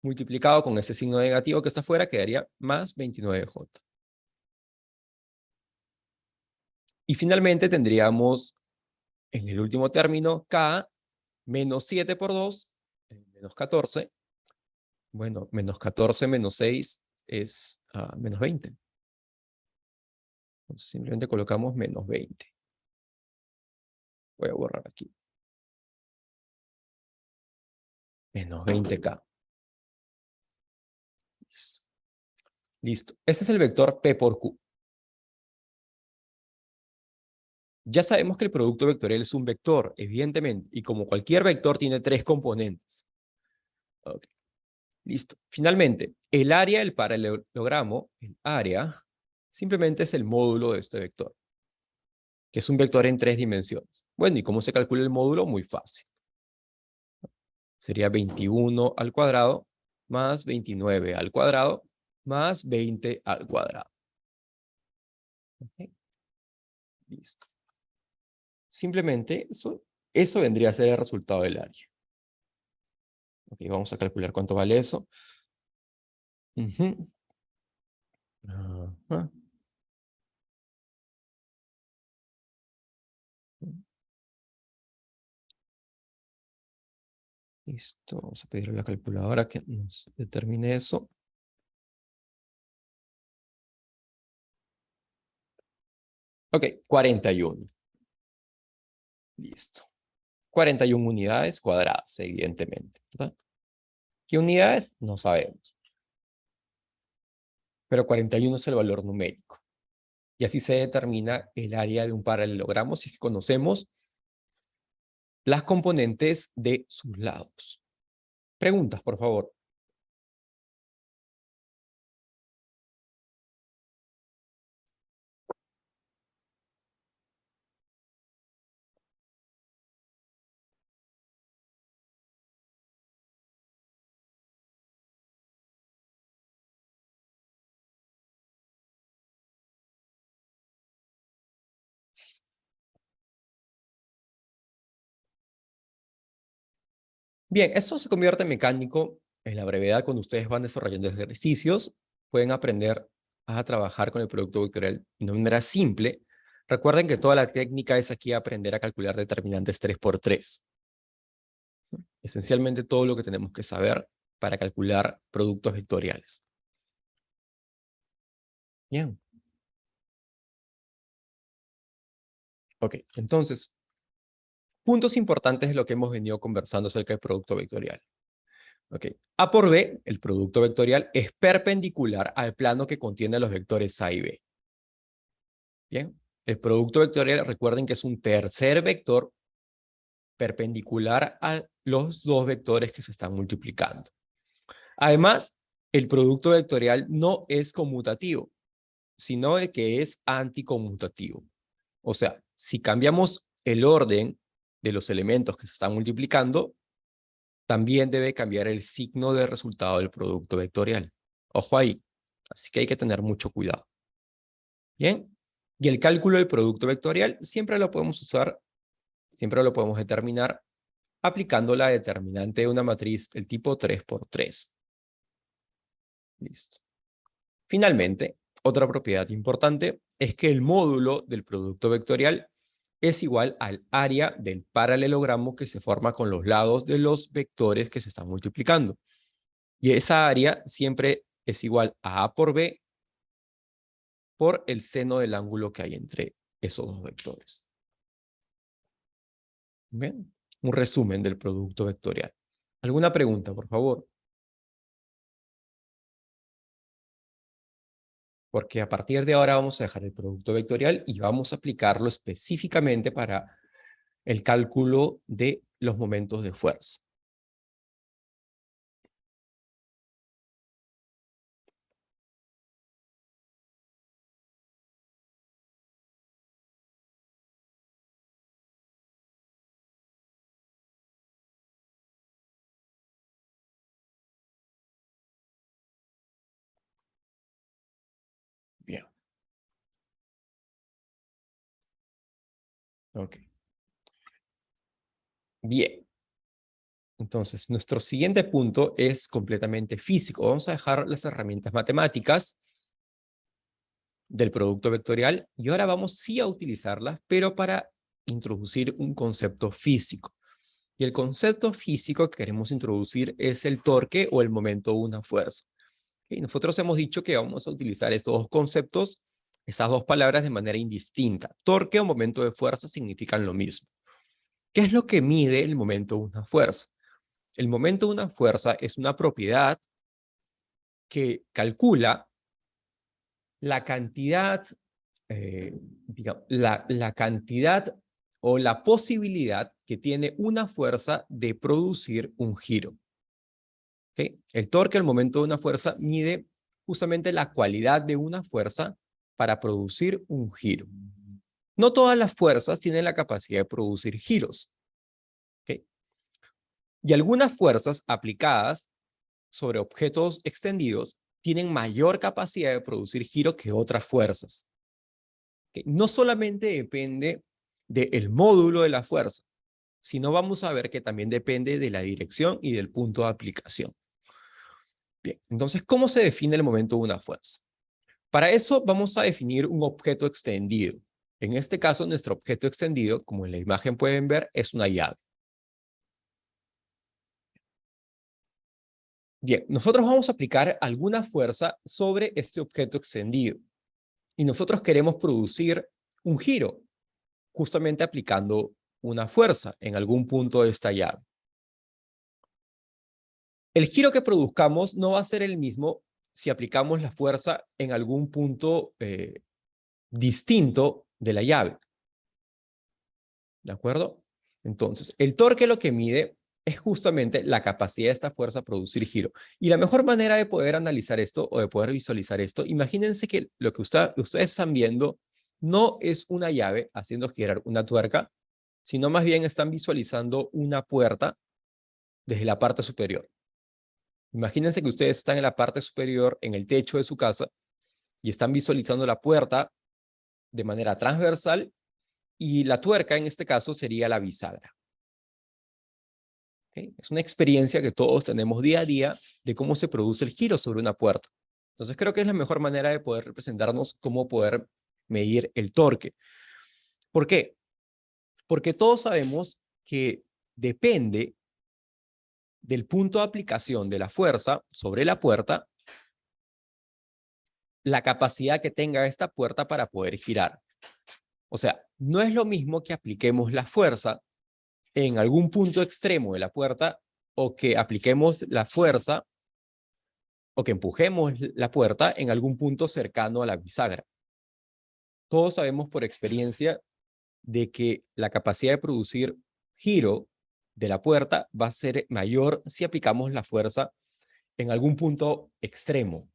multiplicado con ese signo negativo que está afuera, quedaría más 29J. Y finalmente tendríamos en el último término K menos 7 por 2, menos 14. Bueno, menos 14 menos 6 es menos 20. Entonces simplemente colocamos menos 20. Voy a borrar aquí. Menos 20K. Listo. Listo. Ese es el vector P por Q. Ya sabemos que el producto vectorial es un vector, evidentemente, y como cualquier vector tiene 3 componentes. Okay. Listo. Finalmente, el área del paralelogramo, el área, simplemente es el módulo de este vector, que es un vector en 3 dimensiones. Bueno, ¿y cómo se calcula el módulo? Muy fácil. Sería 21 al cuadrado más 29 al cuadrado más 20 al cuadrado. Okay. Listo. Simplemente eso vendría a ser el resultado del área. Ok, vamos a calcular cuánto vale eso. Ajá. Listo, vamos a pedirle a la calculadora que nos determine eso. Ok, 41. Listo. 41 unidades cuadradas, evidentemente, ¿verdad? ¿Qué unidades? No sabemos. Pero 41 es el valor numérico. Y así se determina el área de un paralelogramo si conocemos las componentes de sus lados. Preguntas, por favor. Bien, esto se convierte en mecánico en la brevedad cuando ustedes van desarrollando ejercicios. Pueden aprender a trabajar con el producto vectorial de una manera simple. Recuerden que toda la técnica es aquí aprender a calcular determinantes 3 por 3. Esencialmente todo lo que tenemos que saber para calcular productos vectoriales. Bien. Ok, entonces, puntos importantes de lo que hemos venido conversando acerca del producto vectorial. Ok. A por B, el producto vectorial, es perpendicular al plano que contiene los vectores A y B. Bien. El producto vectorial, recuerden que es un tercer vector perpendicular a los dos vectores que se están multiplicando. Además, el producto vectorial no es conmutativo, sino de que es anticonmutativo. O sea, si cambiamos el orden de los elementos que se están multiplicando, también debe cambiar el signo de resultado del producto vectorial. Ojo ahí. Así que hay que tener mucho cuidado. Bien. Y el cálculo del producto vectorial siempre lo podemos usar, siempre lo podemos determinar aplicando la determinante de una matriz del tipo 3×3. Listo. Finalmente, otra propiedad importante es que el módulo del producto vectorial es igual al área del paralelogramo que se forma con los lados de los vectores que se están multiplicando. Y esa área siempre es igual a A por B por el seno del ángulo que hay entre esos dos vectores. ¿Bien? Un resumen del producto vectorial. ¿Alguna pregunta, por favor? Porque a partir de ahora vamos a dejar el producto vectorial y vamos a aplicarlo específicamente para el cálculo de los momentos de fuerza. Bien. Ok. Bien. Entonces, nuestro siguiente punto es completamente físico. Vamos a dejar las herramientas matemáticas del producto vectorial y ahora vamos sí a utilizarlas, pero para introducir un concepto físico. Y el concepto físico que queremos introducir es el torque o el momento de una fuerza. Y nosotros hemos dicho que vamos a utilizar estos dos conceptos, esas dos palabras de manera indistinta. Torque o momento de fuerza significan lo mismo. ¿Qué es lo que mide el momento de una fuerza? El momento de una fuerza es una propiedad que calcula la cantidad, digamos, la cantidad o la posibilidad que tiene una fuerza de producir un giro. ¿Okay? El torque al momento de una fuerza mide justamente la cualidad de una fuerza para producir un giro. No todas las fuerzas tienen la capacidad de producir giros. ¿Okay? Y algunas fuerzas aplicadas sobre objetos extendidos tienen mayor capacidad de producir giro que otras fuerzas. ¿Okay? No solamente depende del módulo de la fuerza, sino vamos a ver que también depende de la dirección y del punto de aplicación. Bien, entonces, ¿cómo se define el momento de una fuerza? Para eso vamos a definir un objeto extendido. En este caso, nuestro objeto extendido, como en la imagen pueden ver, es una llave. Bien, nosotros vamos a aplicar alguna fuerza sobre este objeto extendido. Y nosotros queremos producir un giro, justamente aplicando una fuerza en algún punto de esta llave. El giro que produzcamos no va a ser el mismo si aplicamos la fuerza en algún punto distinto de la llave. ¿De acuerdo? Entonces, el torque lo que mide es justamente la capacidad de esta fuerza a producir giro. Y la mejor manera de poder analizar esto o de poder visualizar esto, imagínense que lo que ustedes están viendo no es una llave haciendo girar una tuerca, sino más bien están visualizando una puerta desde la parte superior. Imagínense que ustedes están en la parte superior, en el techo de su casa, y están visualizando la puerta de manera transversal y la tuerca en este caso sería la bisagra. ¿Okay? Es una experiencia que todos tenemos día a día de cómo se produce el giro sobre una puerta. Entonces creo que es la mejor manera de poder representarnos cómo poder medir el torque. ¿Por qué? Porque todos sabemos que depende del punto de aplicación de la fuerza sobre la puerta, la capacidad que tenga esta puerta para poder girar. O sea, no es lo mismo que apliquemos la fuerza en algún punto extremo de la puerta o que apliquemos la fuerza o que empujemos la puerta en algún punto cercano a la bisagra. Todos sabemos por experiencia de que la capacidad de producir giro de la puerta va a ser mayor si aplicamos la fuerza en algún punto extremo.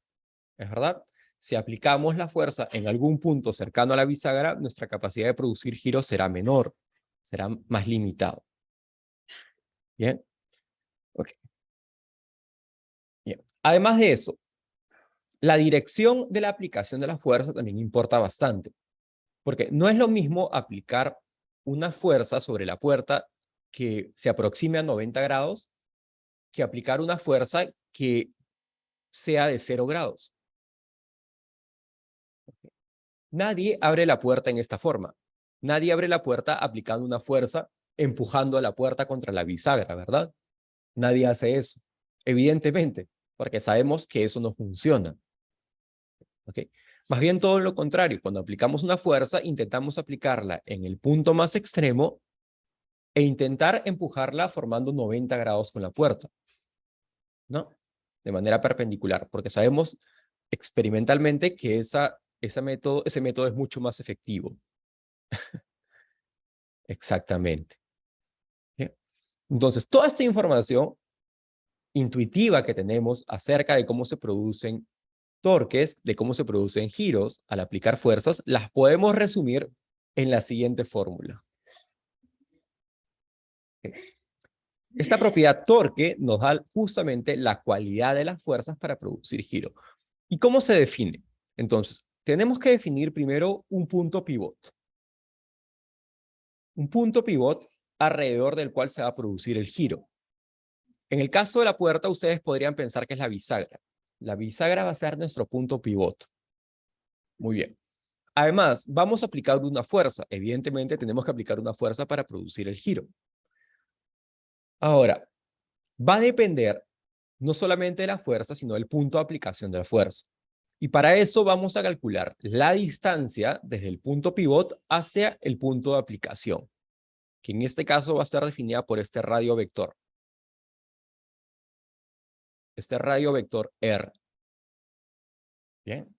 ¿Es verdad? Si aplicamos la fuerza en algún punto cercano a la bisagra, nuestra capacidad de producir giro será menor, será más limitado. ¿Bien? Ok. Bien. Además de eso, la dirección de la aplicación de la fuerza también importa bastante, porque no es lo mismo aplicar una fuerza sobre la puerta que se aproxime a 90 grados que aplicar una fuerza que sea de 0 grados. Nadie abre la puerta en esta forma. Nadie abre la puerta aplicando una fuerza empujando a la puerta contra la bisagra, ¿verdad? Nadie hace eso, evidentemente, porque sabemos que eso no funciona. ¿Ok? Más bien todo lo contrario, cuando aplicamos una fuerza, intentamos aplicarla en el punto más extremo e intentar empujarla formando 90 grados con la puerta, ¿no? De manera perpendicular, porque sabemos experimentalmente que ese método es mucho más efectivo. Exactamente. ¿Bien? Entonces, toda esta información intuitiva que tenemos acerca de cómo se producen torques, de cómo se producen giros al aplicar fuerzas, las podemos resumir en la siguiente fórmula. Esta propiedad torque nos da justamente la cualidad de las fuerzas para producir giro. ¿Y cómo se define? Entonces, tenemos que definir primero un punto pivot. Un punto pivot alrededor del cual se va a producir el giro. En el caso de la puerta, ustedes podrían pensar que es la bisagra. La bisagra va a ser nuestro punto pivot. Muy bien. Además, vamos a aplicar una fuerza. Evidentemente, tenemos que aplicar una fuerza para producir el giro. Ahora, va a depender no solamente de la fuerza, sino del punto de aplicación de la fuerza. Y para eso vamos a calcular la distancia desde el punto pivot hacia el punto de aplicación, que en este caso va a estar definida por este radio vector. Este radio vector R. Bien.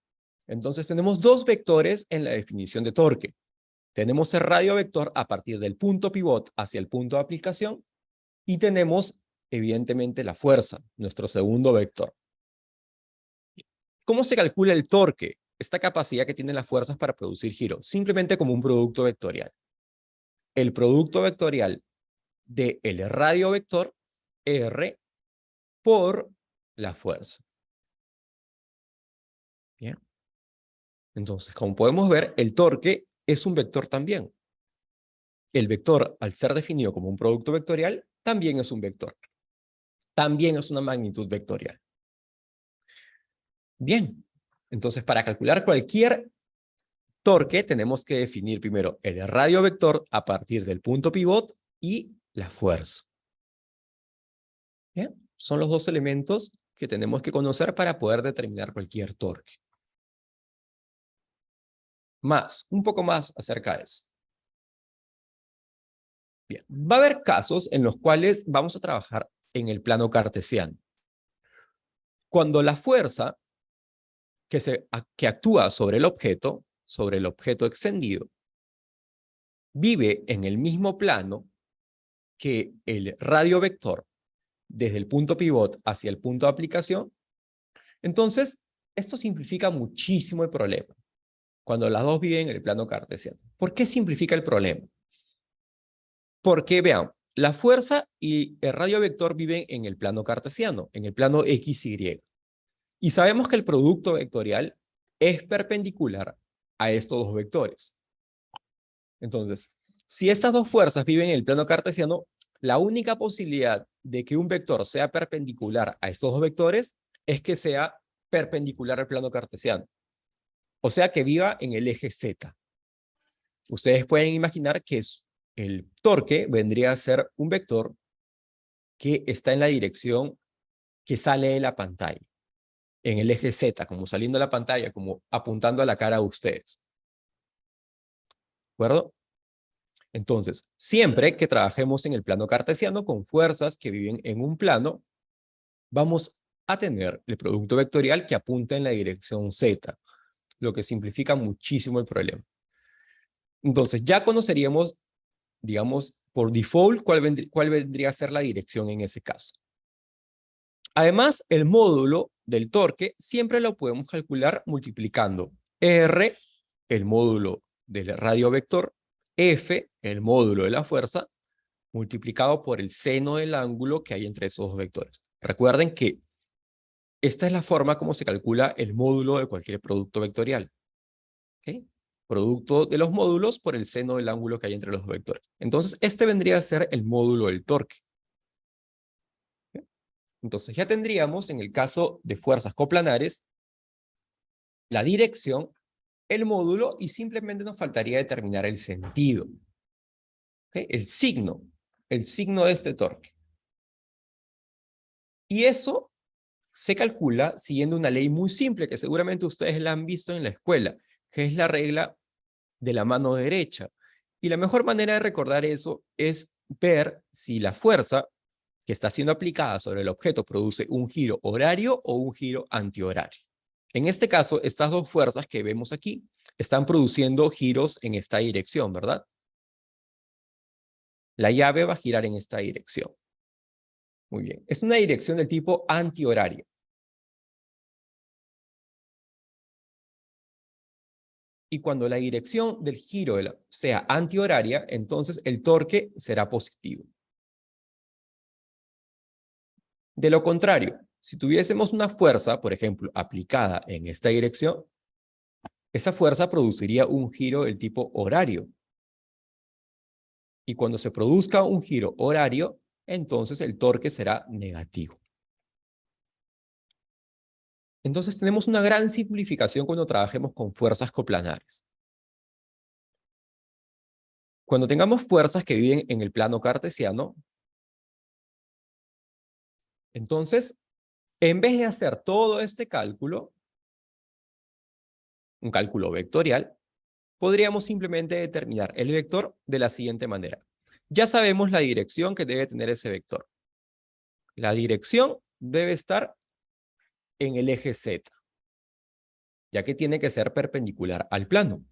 Entonces tenemos dos vectores en la definición de torque. Tenemos el radio vector a partir del punto pivot hacia el punto de aplicación y tenemos, evidentemente, la fuerza, nuestro segundo vector. ¿Cómo se calcula el torque? Esta capacidad que tienen las fuerzas para producir giro, simplemente como un producto vectorial. El producto vectorial del radio vector R por la fuerza. Bien. Entonces, como podemos ver, el torque es un vector también. El vector, al ser definido como un producto vectorial, también es un vector. También es una magnitud vectorial. Bien, entonces para calcular cualquier torque tenemos que definir primero el radio vector a partir del punto pivot y la fuerza. Bien, son los dos elementos que tenemos que conocer para poder determinar cualquier torque. Un poco más acerca de eso. Bien, va a haber casos en los cuales vamos a trabajar en el plano cartesiano. Cuando la fuerza que actúa sobre el objeto extendido, vive en el mismo plano que el radio vector desde el punto pivot hacia el punto de aplicación, entonces esto simplifica muchísimo el problema cuando las dos viven en el plano cartesiano. ¿Por qué simplifica el problema? Porque, vean, la fuerza y el radio vector viven en el plano cartesiano, en el plano XY. Y sabemos que el producto vectorial es perpendicular a estos dos vectores. Entonces, si estas dos fuerzas viven en el plano cartesiano, la única posibilidad de que un vector sea perpendicular a estos dos vectores es que sea perpendicular al plano cartesiano. O sea, que viva en el eje Z. Ustedes pueden imaginar que el torque vendría a ser un vector que está en la dirección que sale de la pantalla, en el eje Z, como saliendo de la pantalla, como apuntando a la cara de ustedes. ¿De acuerdo? Entonces, siempre que trabajemos en el plano cartesiano con fuerzas que viven en un plano, vamos a tener el producto vectorial que apunta en la dirección Z, lo que simplifica muchísimo el problema. Entonces, ya conoceríamos, digamos, por default, cuál vendría a ser la dirección en ese caso. Además, el módulo del torque siempre lo podemos calcular multiplicando R, el módulo del radio vector, F, el módulo de la fuerza, multiplicado por el seno del ángulo que hay entre esos dos vectores. Recuerden que esta es la forma como se calcula el módulo de cualquier producto vectorial. ¿Okay? Producto de los módulos por el seno del ángulo que hay entre los dos vectores. Entonces, este vendría a ser el módulo del torque. ¿Okay? Entonces, ya tendríamos, en el caso de fuerzas coplanares, la dirección, el módulo, y simplemente nos faltaría determinar el sentido. ¿Okay? El signo de este torque. Y eso se calcula siguiendo una ley muy simple que seguramente ustedes la han visto en la escuela, que es la regla de la mano derecha. Y la mejor manera de recordar eso es ver si la fuerza que está siendo aplicada sobre el objeto produce un giro horario o un giro antihorario. En este caso, estas dos fuerzas que vemos aquí están produciendo giros en esta dirección, ¿verdad? La llave va a girar en esta dirección. Muy bien. Es una dirección del tipo antihorario. Y cuando la dirección del giro sea antihoraria, entonces el torque será positivo. De lo contrario, si tuviésemos una fuerza, por ejemplo, aplicada en esta dirección, esa fuerza produciría un giro del tipo horario. Y cuando se produzca un giro horario, entonces el torque será negativo. Entonces tenemos una gran simplificación cuando trabajemos con fuerzas coplanares. Cuando tengamos fuerzas que viven en el plano cartesiano, entonces, en vez de hacer todo este cálculo, un cálculo vectorial, podríamos simplemente determinar el vector de la siguiente manera. Ya sabemos la dirección que debe tener ese vector. La dirección debe estar en el eje Z, ya que tiene que ser perpendicular al plano.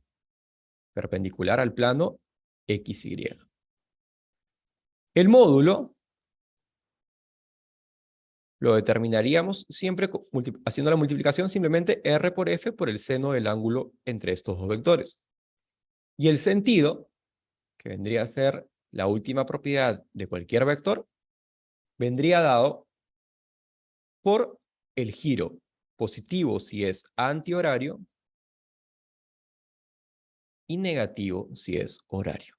Perpendicular al plano XY. El módulo lo determinaríamos siempre haciendo la multiplicación simplemente R por F por el seno del ángulo entre estos dos vectores. Y el sentido, que vendría a ser la última propiedad de cualquier vector, vendría dado por el giro positivo si es antihorario y negativo si es horario.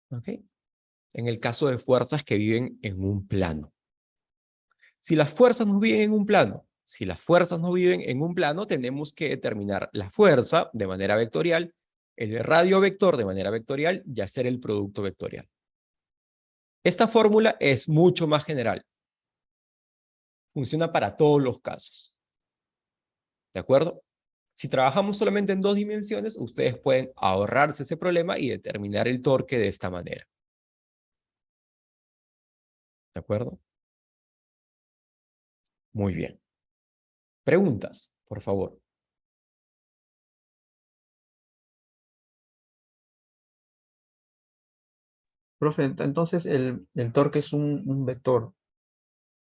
¿Ok? En el caso de fuerzas que viven en un plano. Si las fuerzas no viven en un plano, tenemos que determinar la fuerza de manera vectorial, el radio vector de manera vectorial y hacer el producto vectorial. Esta fórmula es mucho más general. Funciona para todos los casos. ¿De acuerdo? Si trabajamos solamente en dos dimensiones, ustedes pueden ahorrarse ese problema y determinar el torque de esta manera. ¿De acuerdo? Muy bien. Preguntas, por favor. Profe, entonces el torque es un vector,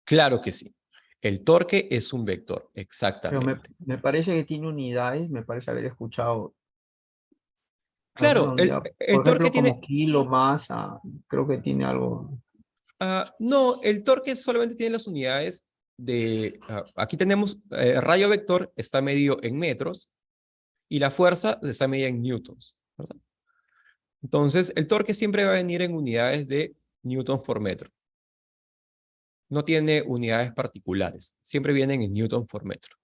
Claro que sí. El torque es un vector, pero exactamente. me parece que tiene unidades, me parece haber escuchado alguna Claro, unidad, el por torque ejemplo, como tiene... kilo, masa, creo que tiene algo. no, el torque solamente tiene las unidades de... aquí tenemos radio vector, está medido en metros, y la fuerza está medida en newtons, ¿verdad? Entonces, el torque siempre va a venir en unidades de newtons por metro. No tiene unidades particulares. Siempre vienen en newtons por metro.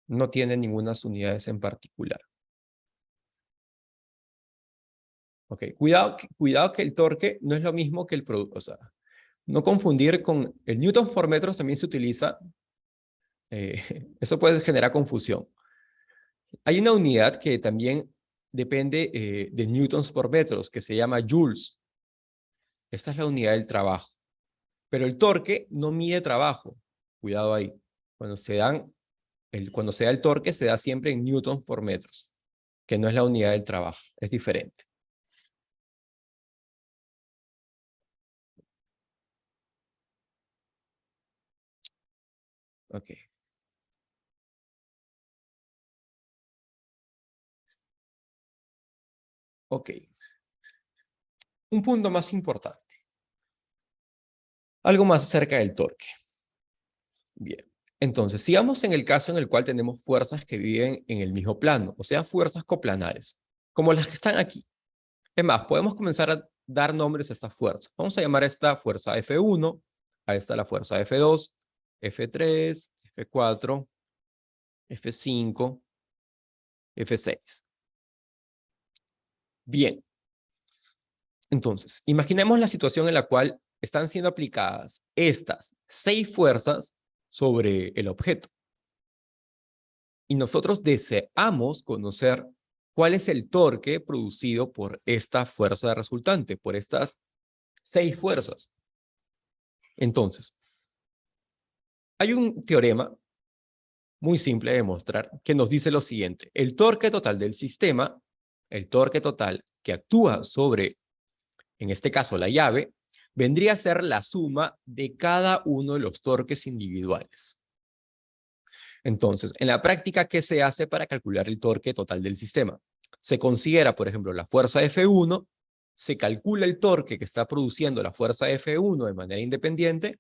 No tiene ninguna unidades en particular. Ok, cuidado que el torque no es lo mismo que el producto. O sea, no confundir con el newtons por metro también se utiliza Eso puede generar confusión. Hay una unidad que también depende de newtons por metros, que se llama joules. Esta es la unidad del trabajo. Pero el torque no mide trabajo. Cuidado ahí. Cuando se da el torque, se da siempre en newtons por metros, que no es la unidad del trabajo. Es diferente. Ok. Ok. Un punto más importante. Algo más acerca del torque. Bien. Entonces, sigamos en el caso en el cual tenemos fuerzas que viven en el mismo plano, o sea, fuerzas coplanares, como las que están aquí. Es más, podemos comenzar a dar nombres a estas fuerzas. Vamos a llamar a esta fuerza F1, a esta la fuerza F2, F3, F4, F5, F6. Bien, entonces, imaginemos la situación en la cual están siendo aplicadas estas 6 fuerzas sobre el objeto. Y nosotros deseamos conocer cuál es el torque producido por esta fuerza resultante, por estas 6 fuerzas. Entonces, hay un teorema muy simple de demostrar que nos dice lo siguiente. El torque total del sistema, el torque total que actúa sobre, en este caso, la llave, vendría a ser la suma de cada uno de los torques individuales. Entonces, en la práctica, ¿qué se hace para calcular el torque total del sistema? Se considera, por ejemplo, la fuerza F1, se calcula el torque que está produciendo la fuerza F1 de manera independiente,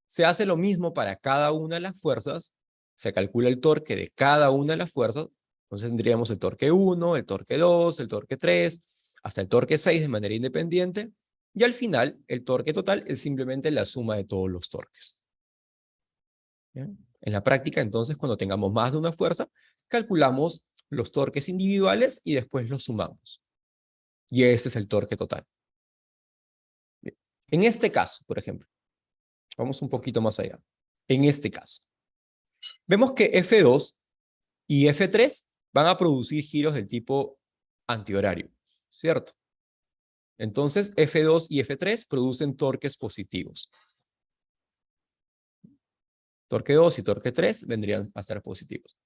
se hace lo mismo para cada una de las fuerzas, se calcula el torque de cada una de las fuerzas, entonces tendríamos el torque 1, el torque 2, el torque 3, hasta el torque 6 de manera independiente, y al final el torque total es simplemente la suma de todos los torques. ¿Bien? En la práctica, entonces, cuando tengamos más de una fuerza, calculamos los torques individuales y después los sumamos. Y ese es el torque total. Bien. En este caso, por ejemplo, vamos un poquito más allá. En este caso, vemos que F2 y F3 van a producir giros del tipo antihorario, ¿cierto? Entonces, F2 y F3 producen torques positivos. Torque 2 y torque 3 vendrían a ser positivos.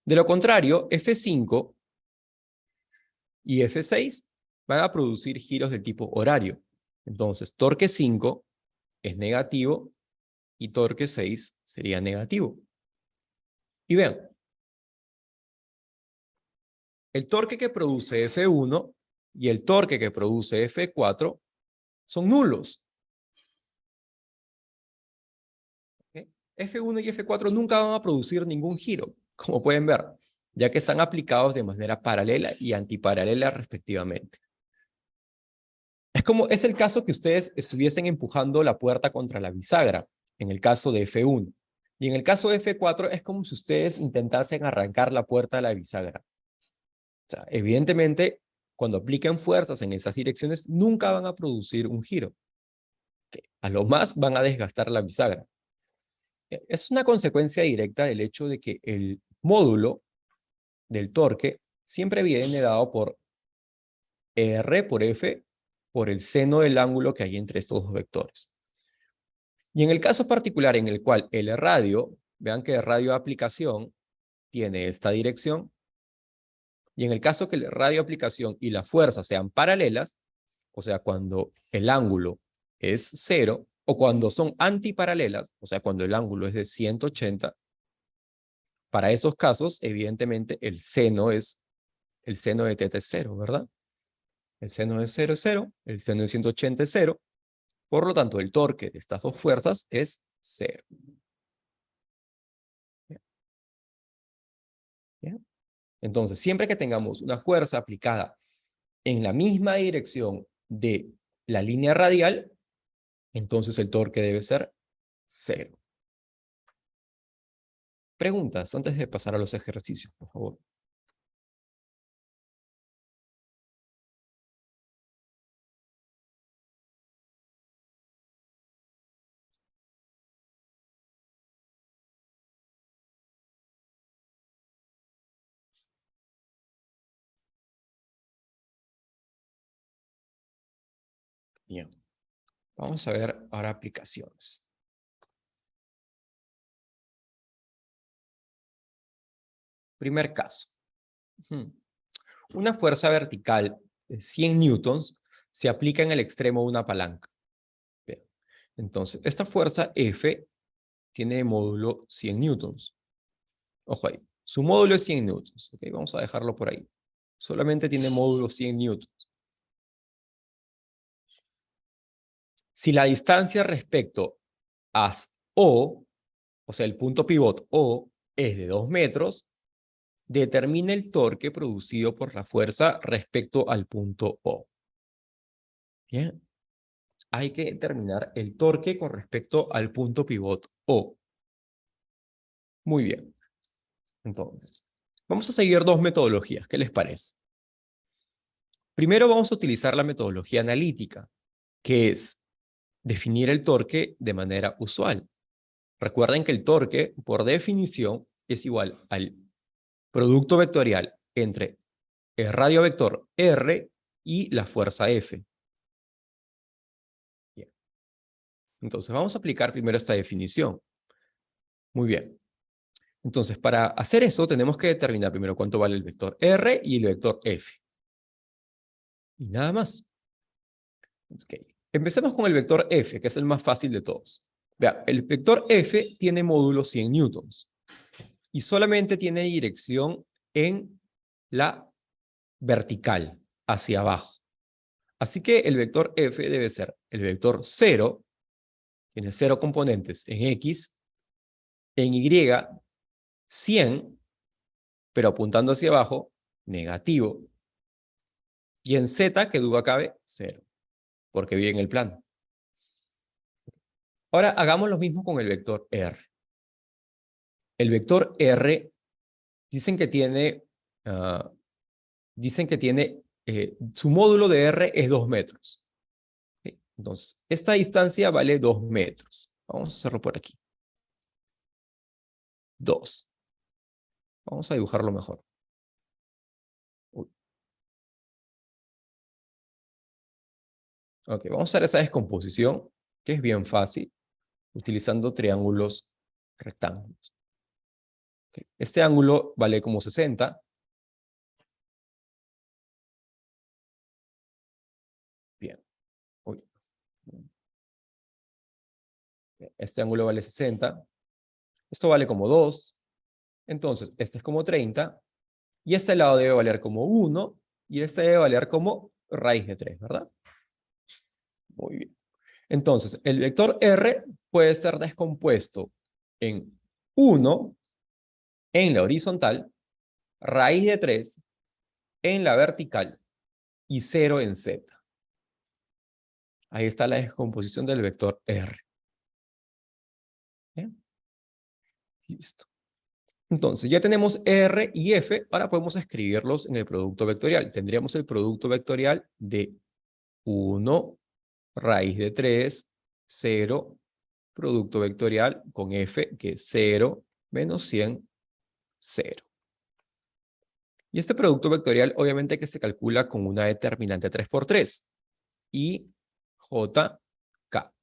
De lo contrario, F5 y F6 van a producir giros del tipo horario. Entonces, torque 5 es negativo y torque 6 sería negativo. Y vean, el torque que produce F1 y el torque que produce F4 son nulos. F1 y F4 nunca van a producir ningún giro, como pueden ver, ya que están aplicados de manera paralela y antiparalela respectivamente. Es el caso que ustedes estuviesen empujando la puerta contra la bisagra, en el caso de F1. Y en el caso de F4 es como si ustedes intentasen arrancar la puerta de la bisagra. O sea, evidentemente, cuando apliquen fuerzas en esas direcciones, nunca van a producir un giro. A lo más van a desgastar la bisagra. Es una consecuencia directa del hecho de que el módulo del torque siempre viene dado por R por F por el seno del ángulo que hay entre estos dos vectores. Y en el caso particular en el cual el radio, vean que el radio de aplicación tiene esta dirección, y en el caso que el radio de aplicación y la fuerza sean paralelas, o sea, cuando el ángulo es 0, o cuando son antiparalelas, o sea, cuando el ángulo es de 180, para esos casos, evidentemente, el seno de θ es 0, ¿verdad? El seno de 0 es 0, el seno de 180 es 0, por lo tanto, el torque de estas dos fuerzas es 0. ¿Bien? Entonces, siempre que tengamos una fuerza aplicada en la misma dirección de la línea radial, entonces el torque debe ser 0. Preguntas antes de pasar a los ejercicios, por favor. Bien. Vamos a ver ahora aplicaciones. Primer caso. Una fuerza vertical de 100 newtons se aplica en el extremo de una palanca. Bien. Entonces, esta fuerza F tiene módulo 100 newtons. Ojo ahí. Su módulo es 100 newtons. ¿Okay? Vamos a dejarlo por ahí. Solamente tiene módulo 100 newtons. Si la distancia respecto a o sea, el punto pivot O, es de 2 metros, determina el torque producido por la fuerza respecto al punto O. Bien. Hay que determinar el torque con respecto al punto pivot O. Muy bien. Entonces, vamos a seguir dos metodologías. ¿Qué les parece? Primero vamos a utilizar la metodología analítica, que es definir el torque de manera usual. Recuerden que el torque, por definición, es igual al producto vectorial entre el radio vector R y la fuerza F. Bien. Entonces, vamos a aplicar primero esta definición. Muy bien. Entonces, para hacer eso, tenemos que determinar primero cuánto vale el vector R y el vector F. Y nada más. Okay. Empecemos con el vector F, que es el más fácil de todos. Vean, el vector F tiene módulo 100 newtons y solamente tiene dirección en la vertical, hacia abajo. Así que el vector F debe ser el vector 0, tiene 0 componentes en X, en Y, 100, pero apuntando hacia abajo, negativo, y en Z, que duda cabe, 0, porque vive en el plano. Ahora hagamos lo mismo con el vector R. El vector R dicen que tiene, su módulo de R es 2 metros. ¿Okay? Entonces, esta distancia vale 2 metros. Vamos a hacerlo por aquí. 2. Vamos a dibujarlo mejor. Uy. Ok, vamos a hacer esa descomposición, que es bien fácil, utilizando triángulos rectángulos. Okay. Este ángulo vale como 60. Bien. Uy. Este ángulo vale 60. Esto vale como 2. Entonces, este es como 30. Y este lado debe valer como 1. Y este debe valer como raíz de 3, ¿verdad? Muy bien. Entonces, el vector R puede ser descompuesto en 1 en la horizontal, raíz de 3 en la vertical y 0 en Z. Ahí está la descomposición del vector R. ¿Bien? Listo. Entonces, ya tenemos R y F, ahora podemos escribirlos en el producto vectorial. Tendríamos el producto vectorial de 1 raíz de 3, 0, producto vectorial con F, que es 0 menos 100, 0. Y este producto vectorial, obviamente, que se calcula con una determinante 3 por 3. Y J, K.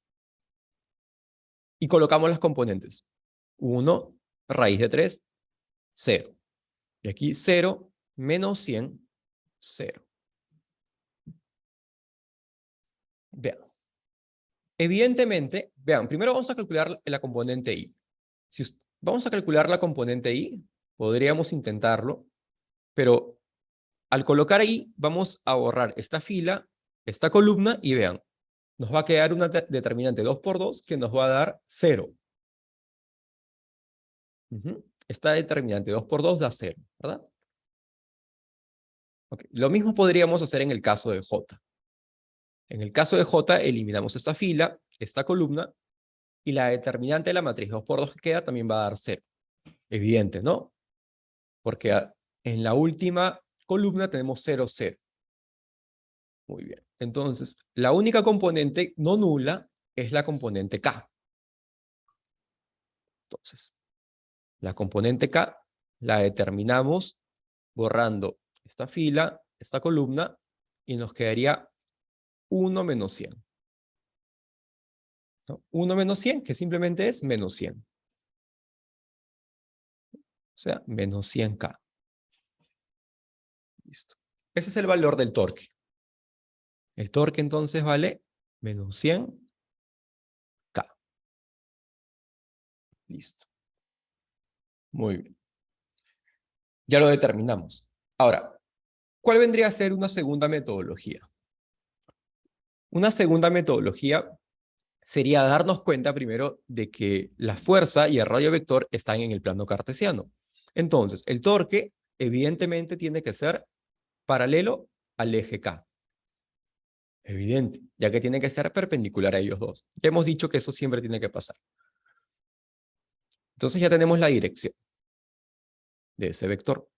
Y colocamos las componentes. 1 raíz de 3, 0. Y aquí 0 menos 100, 0. Vean. Evidentemente, vean, primero vamos a calcular la componente I. Si vamos a calcular la componente I, podríamos intentarlo, pero al colocar I, vamos a borrar esta fila, esta columna, y vean, nos va a quedar una determinante 2 por 2 que nos va a dar 0. Esta determinante 2 por 2 da 0, ¿verdad? Okay. Lo mismo podríamos hacer en el caso de J. En el caso de J, eliminamos esta fila, esta columna, y la determinante de la matriz 2 por 2 que queda también va a dar 0. Evidente, ¿no? Porque en la última columna tenemos 0, 0. Muy bien. Entonces, la única componente no nula es la componente K. Entonces, la componente K la determinamos borrando esta fila, esta columna, y nos quedaría 1 menos 100. ¿no? 1 menos 100, que simplemente es menos 100. O sea, menos 100K. Listo. Ese es el valor del torque. El torque entonces vale menos 100K. Listo. Muy bien. Ya lo determinamos. Ahora, ¿cuál vendría a ser una segunda metodología? Una segunda metodología sería darnos cuenta primero de que la fuerza y el radio vector están en el plano cartesiano. Entonces, el torque evidentemente tiene que ser paralelo al eje K. Evidente, ya que tiene que ser perpendicular a ellos dos. Ya hemos dicho que eso siempre tiene que pasar. Entonces ya tenemos la dirección de ese vector.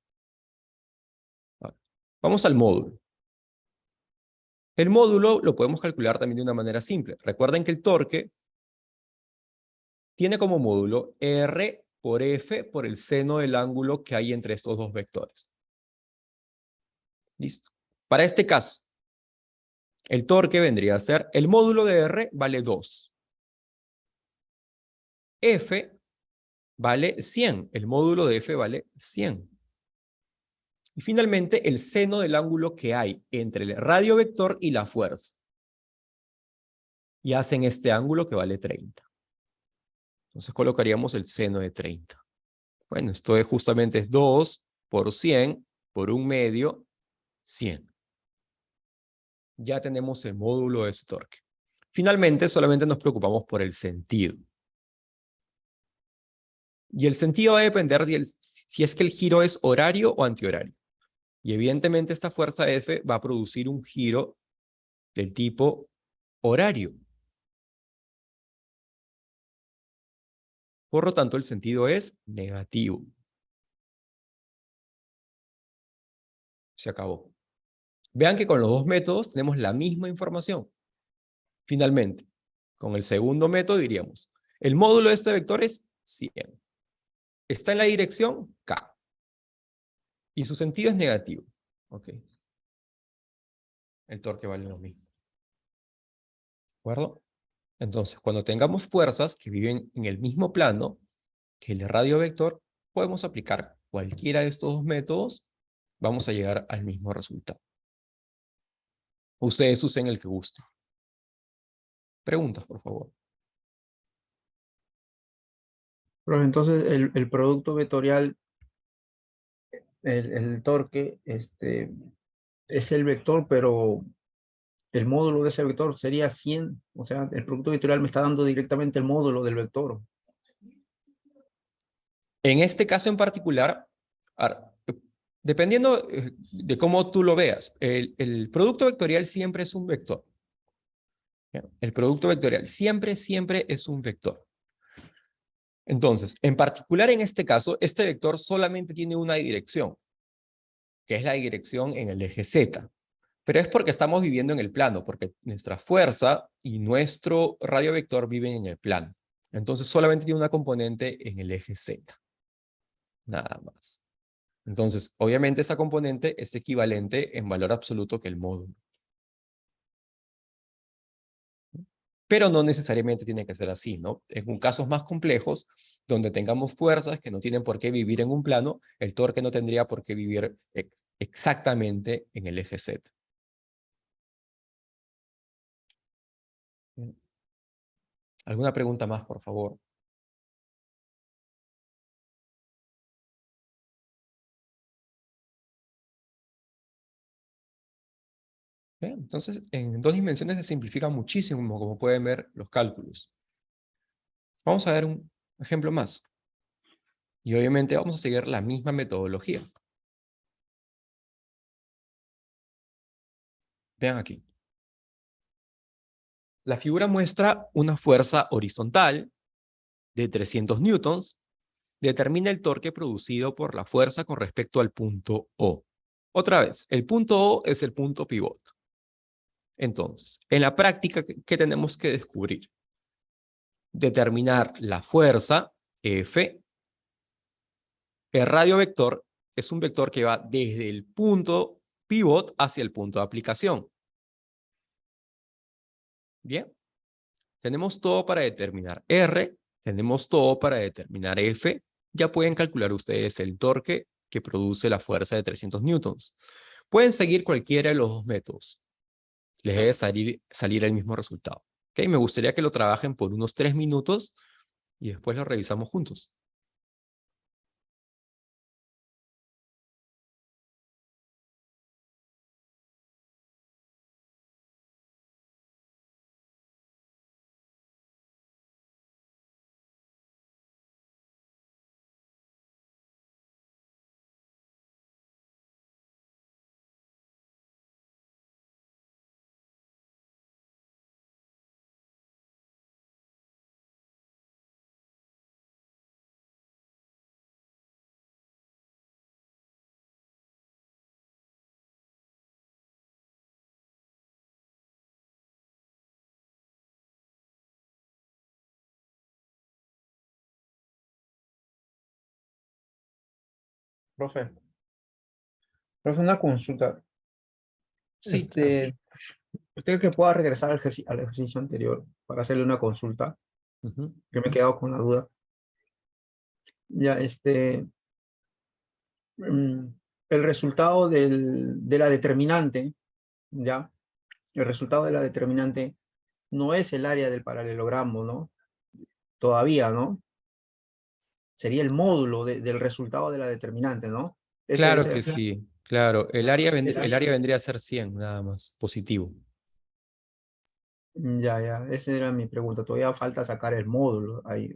Vamos al módulo. El módulo lo podemos calcular también de una manera simple. Recuerden que el torque tiene como módulo R por F por el seno del ángulo que hay entre estos dos vectores. Listo. Para este caso, el torque vendría a ser, el módulo de R vale 2. F vale 100. El módulo de F vale 100. Y finalmente, el seno del ángulo que hay entre el radio vector y la fuerza. Y hacen este ángulo que vale 30. Entonces colocaríamos el seno de 30. Bueno, esto es justamente 2 por 100 por 1/2, 100. Ya tenemos el módulo de ese torque. Finalmente, solamente nos preocupamos por el sentido. Y el sentido va a depender de si es que el giro es horario o antihorario. Y evidentemente esta fuerza F va a producir un giro del tipo horario. Por lo tanto, el sentido es negativo. Se acabó. Vean que con los dos métodos tenemos la misma información. Finalmente, con el segundo método diríamos, el módulo de este vector es 100. Está en la dirección K. Y su sentido es negativo. ¿Ok? El torque vale lo mismo. ¿De acuerdo? Entonces, cuando tengamos fuerzas que viven en el mismo plano que el radio vector, podemos aplicar cualquiera de estos dos métodos, vamos a llegar al mismo resultado. Ustedes usen el que gusten. Preguntas, por favor. Pero entonces el producto vectorial, el torque, es el vector, pero el módulo de ese vector sería 100. O sea, el producto vectorial me está dando directamente el módulo del vector. En este caso en particular, dependiendo de cómo tú lo veas, el producto vectorial siempre es un vector. El producto vectorial siempre es un vector. Entonces, en particular en este caso, este vector solamente tiene una dirección, que es la dirección en el eje Z. Pero es porque estamos viviendo en el plano, porque nuestra fuerza y nuestro radio vector viven en el plano. Entonces solamente tiene una componente en el eje Z. Nada más. Entonces, obviamente esa componente es equivalente en valor absoluto que el módulo. Pero no necesariamente tiene que ser así, ¿no? En casos más complejos, donde tengamos fuerzas que no tienen por qué vivir en un plano, el torque no tendría por qué vivir exactamente en el eje Z. ¿Alguna pregunta más, por favor? Bien, entonces, en 2 dimensiones se simplifica muchísimo, como pueden ver, los cálculos. Vamos a ver un ejemplo más. Y obviamente vamos a seguir la misma metodología. Vean aquí. La figura muestra una fuerza horizontal de 300 newtons. Determina el torque producido por la fuerza con respecto al punto O. Otra vez, el punto O es el punto pivot. Entonces, en la práctica, ¿qué tenemos que descubrir? Determinar la fuerza, F. El radio vector es un vector que va desde el punto pivot hacia el punto de aplicación. Bien. Tenemos todo para determinar R, tenemos todo para determinar F. Ya pueden calcular ustedes el torque que produce la fuerza de 300 newtons. Pueden seguir cualquiera de los dos métodos. Les debe salir el mismo resultado. ¿Okay? Me gustaría que lo trabajen por unos 3 minutos y después lo revisamos juntos. Profe, profe, una consulta. Sí, claro. ¿Usted cree que pueda regresar al ejercicio anterior para hacerle una consulta? Ujú. Que me he quedado con la duda. Ya, mm, el resultado de la determinante, ya, el resultado de la determinante no es el área del paralelogramo, ¿no? Todavía, ¿no? Sería el módulo del resultado de la determinante, ¿no? Claro que sí, claro. El área, el el área- área vendría a ser 100 nada más, positivo. Ya, ya, esa era mi pregunta. Todavía falta sacar el módulo ahí.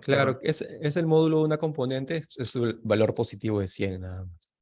Claro, Perdón. es el módulo de una componente, es el valor positivo de 100 nada más.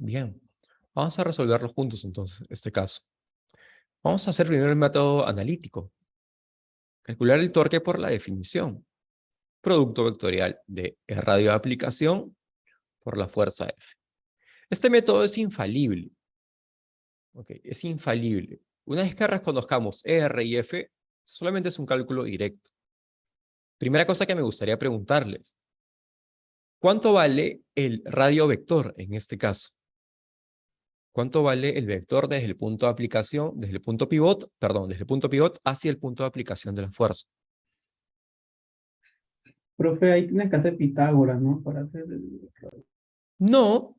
Bien, vamos a resolverlo juntos entonces, este caso. Vamos a hacer primero el método analítico. Calcular el torque por la definición. Producto vectorial de el radio de aplicación por la fuerza F. Este método es infalible. Okay, es infalible. Una vez que reconozcamos R y F, solamente es un cálculo directo. Primera cosa que me gustaría preguntarles. ¿Cuánto vale el radio vector en este caso? ¿Cuánto vale el vector desde el punto de aplicación, desde el punto pivot, perdón, desde el punto pivot hacia el punto de aplicación de la fuerza? Profe, ahí tienes que hacer Pitágoras, ¿no? Para hacer No,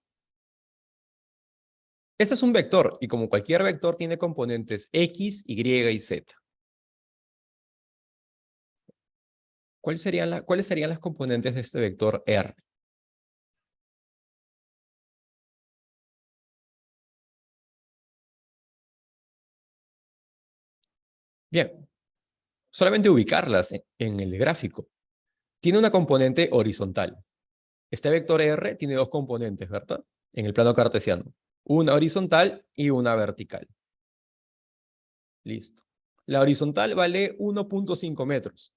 ese es un vector y como cualquier vector tiene componentes X, Y y Z. ¿Cuáles serían las componentes de este vector R? Bien, solamente ubicarlas en el gráfico. Tiene una componente horizontal. Este vector R tiene dos componentes, ¿verdad? En el plano cartesiano. Una horizontal y una vertical. Listo. La horizontal vale 1.5 metros.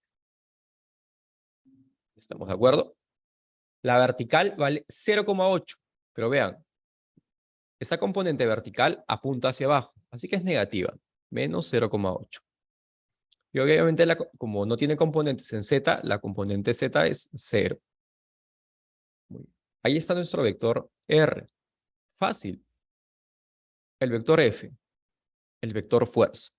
¿Estamos de acuerdo? La vertical vale 0,8. Pero vean, esa componente vertical apunta hacia abajo, así que es negativa, menos 0,8. Y obviamente, como no tiene componentes en Z, la componente Z es 0. Muy bien. Ahí está nuestro vector R. Fácil. El vector F. el vector fuerza.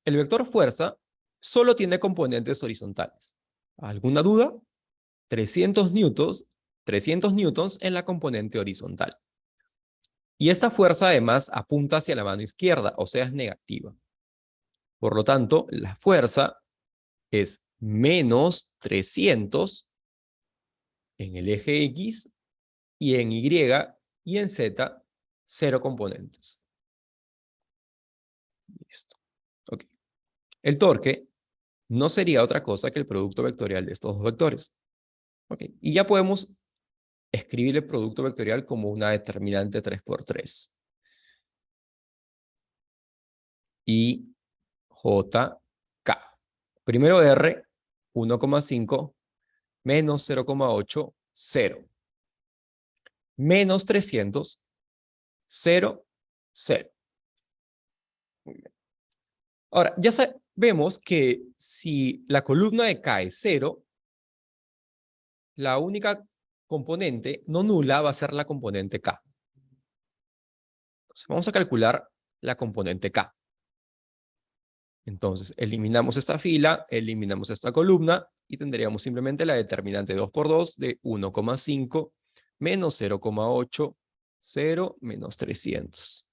El vector fuerza solo tiene componentes horizontales. ¿Alguna duda? 300 newtons en la componente horizontal. Y esta fuerza además apunta hacia la mano izquierda, o sea, es negativa. Por lo tanto, la fuerza es menos 300 en el eje X y en Y y en Z, 0 componentes. Listo. Ok. El torque no sería otra cosa que el producto vectorial de estos dos vectores. Ok. Y ya podemos escribir el producto vectorial como una determinante 3×3. Y JK. Primero R, 1,5 menos 0,8, 0. Menos 300, 0, 0. Muy bien. Ahora, ya sabemos que si la columna de K es 0, la única componente no nula va a ser la componente K. Entonces, vamos a calcular la componente K. Entonces, eliminamos esta fila, eliminamos esta columna y tendríamos simplemente la determinante 2×2 de 1,5 menos 0,8, 0 menos 300.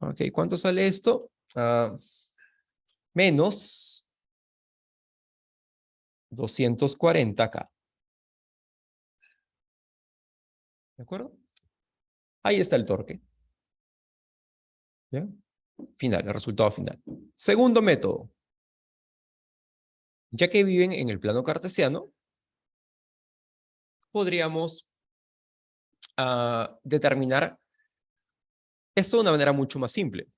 Ok, ¿cuánto sale esto? Menos 240K. ¿De acuerdo? Ahí está el torque. ¿Bien? Final, el resultado final. Segundo método. Ya que viven en el plano cartesiano, podríamos determinar esto de una manera mucho más simple.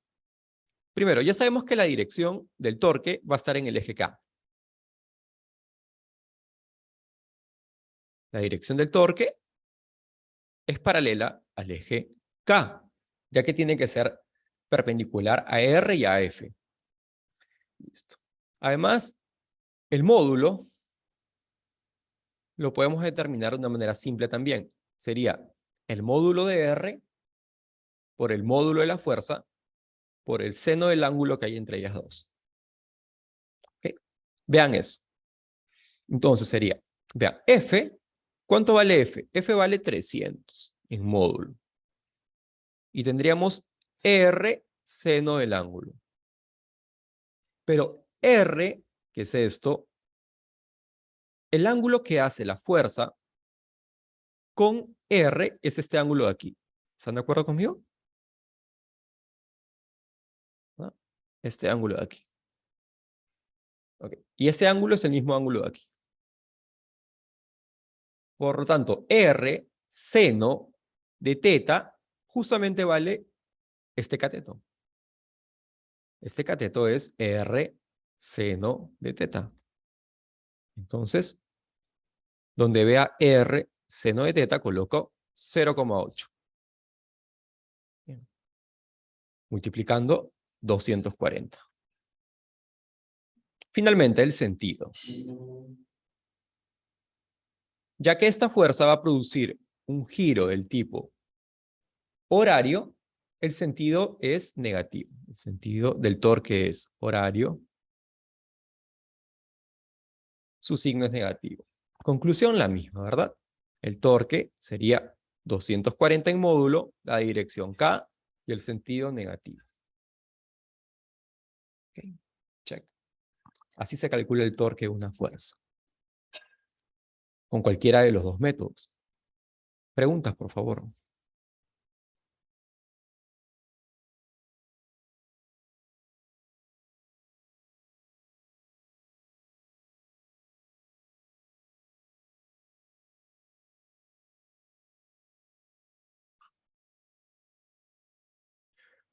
Primero, ya sabemos que la dirección del torque va a estar en el eje K. La dirección del torque es paralela al eje K, ya que tiene que ser perpendicular a R y a F. Listo. Además, el módulo lo podemos determinar de una manera simple también. Sería el módulo de R por el módulo de la fuerza por el seno del ángulo que hay entre ellas dos. ¿Okay? Vean eso. Entonces sería, vean, F, ¿cuánto vale F? F vale 300 en módulo. Y tendríamos R seno del ángulo. Pero R, ¿qué es esto? El ángulo que hace la fuerza con R es este ángulo de aquí. ¿Están de acuerdo conmigo? ¿No? Este ángulo de aquí. Okay. Y ese ángulo es el mismo ángulo de aquí. Por lo tanto, R seno de teta justamente vale este cateto. Este cateto es R seno de teta. Entonces, donde vea R seno de teta, coloco 0,8. Multiplicando 240. Finalmente, el sentido. Ya que esta fuerza va a producir un giro del tipo horario, el sentido es negativo. El sentido del torque es horario. Su signo es negativo. Conclusión la misma, ¿verdad? El torque sería 240 en módulo, la dirección K y el sentido negativo. Okay. Check. Así se calcula el torque de una fuerza. Con cualquiera de los dos métodos. Preguntas, por favor.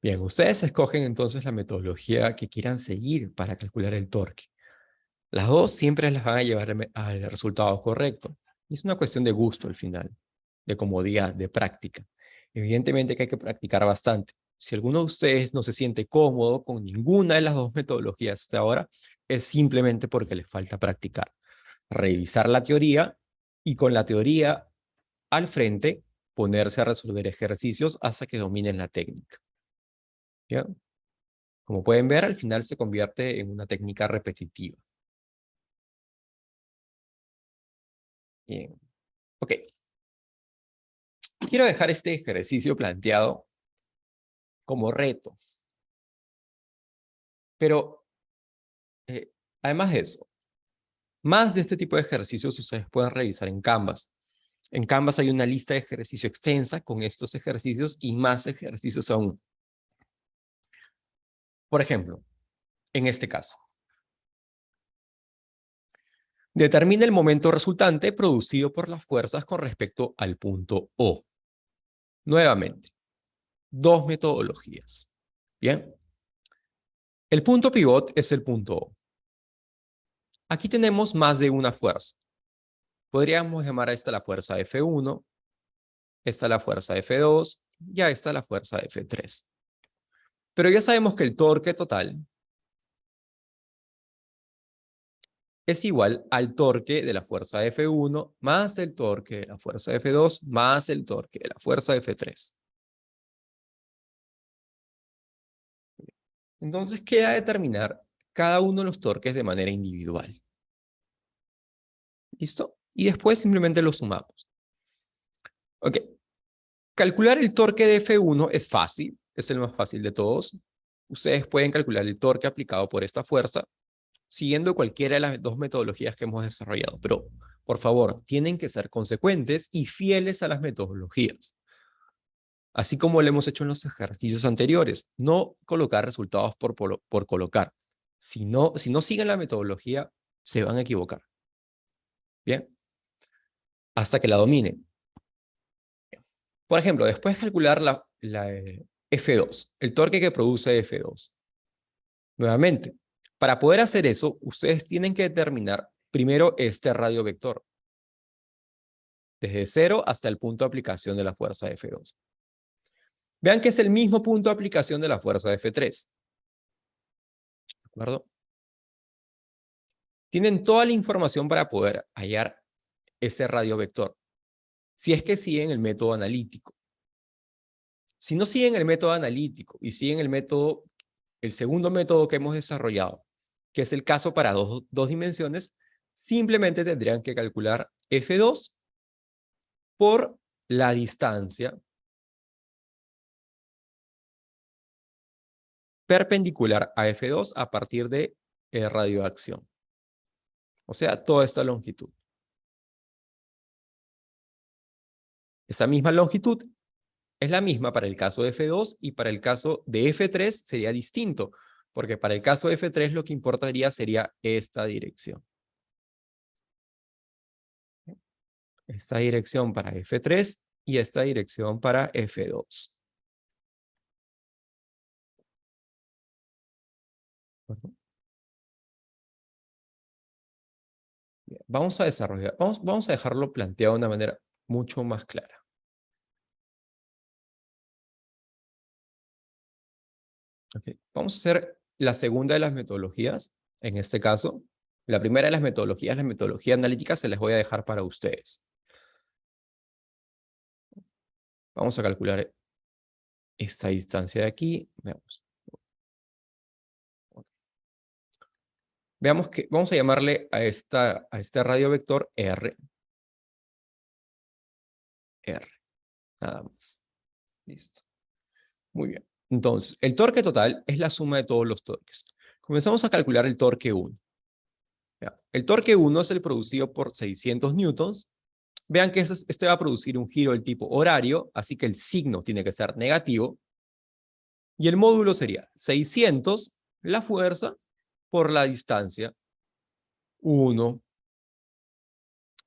Bien, ustedes escogen entonces la metodología que quieran seguir para calcular el torque. Las dos siempre las van a llevar al resultado correcto. Y es una cuestión de gusto al final, de comodidad, de práctica. Evidentemente que hay que practicar bastante. Si alguno de ustedes no se siente cómodo con ninguna de las dos metodologías hasta ahora, es simplemente porque les falta practicar. Revisar la teoría y con la teoría al frente, ponerse a resolver ejercicios hasta que dominen la técnica. ¿Ya? Como pueden ver, al final se convierte en una técnica repetitiva. Bien. Ok. Quiero dejar este ejercicio planteado como reto. Pero, además de eso, más de este tipo de ejercicios ustedes pueden revisar en Canvas. En Canvas hay una lista de ejercicio extensa con estos ejercicios y más ejercicios aún. Por ejemplo, en este caso. Determina el momento resultante producido por las fuerzas con respecto al punto O. Nuevamente, dos metodologías. Bien. El punto pivot es el punto O. Aquí tenemos más de una fuerza. Podríamos llamar a esta la fuerza F1, esta la fuerza F2 y a esta la fuerza F3. Pero ya sabemos que el torque total es igual al torque de la fuerza F1 más el torque de la fuerza F2 más el torque de la fuerza F3. Entonces queda determinar cada uno de los torques de manera individual. ¿Listo? Y después simplemente los sumamos. Ok. Calcular el torque de F1 es fácil, es el más fácil de todos. Ustedes pueden calcular el torque aplicado por esta fuerza siguiendo cualquiera de las dos metodologías que hemos desarrollado. Pero, por favor, tienen que ser consecuentes y fieles a las metodologías. Así como lo hemos hecho en los ejercicios anteriores. No colocar resultados por colocar. Si no siguen la metodología, se van a equivocar. Bien. Hasta que la dominen. Por ejemplo, después de calcular la F2, el torque que produce F2. Nuevamente, para poder hacer eso, ustedes tienen que determinar primero este radio vector. Desde 0 hasta el punto de aplicación de la fuerza F2. Vean que es el mismo punto de aplicación de la fuerza F3. ¿De acuerdo? Tienen toda la información para poder hallar ese radio vector. Si es que siguen el método analítico. Si no siguen el método analítico y siguen el segundo método que hemos desarrollado, que es el caso para dos dimensiones, simplemente tendrían que calcular F2 por la distancia perpendicular a F2 a partir de radio de acción. O sea, toda esta longitud. Esa misma longitud es la misma para el caso de F2 y para el caso de F3 sería distinto, porque para el caso de F3 lo que importaría sería esta dirección. Esta dirección para F3 y esta dirección para F2. Bien, vamos a desarrollar, vamos a dejarlo planteado de una manera mucho más clara. Okay. Vamos a hacer la segunda de las metodologías, en este caso. La primera de las metodologías, la metodología analítica, se las voy a dejar para ustedes. Vamos a calcular esta distancia de aquí. Veamos. Okay. Veamos que vamos a llamarle a este radio vector R. R. Nada más. Listo. Muy bien. Entonces, el torque total es la suma de todos los torques. Comenzamos a calcular el torque 1. El torque 1 es el producido por 600 newtons. Vean que este va a producir un giro del tipo horario, así que el signo tiene que ser negativo. Y el módulo sería 600, la fuerza, por la distancia, 1.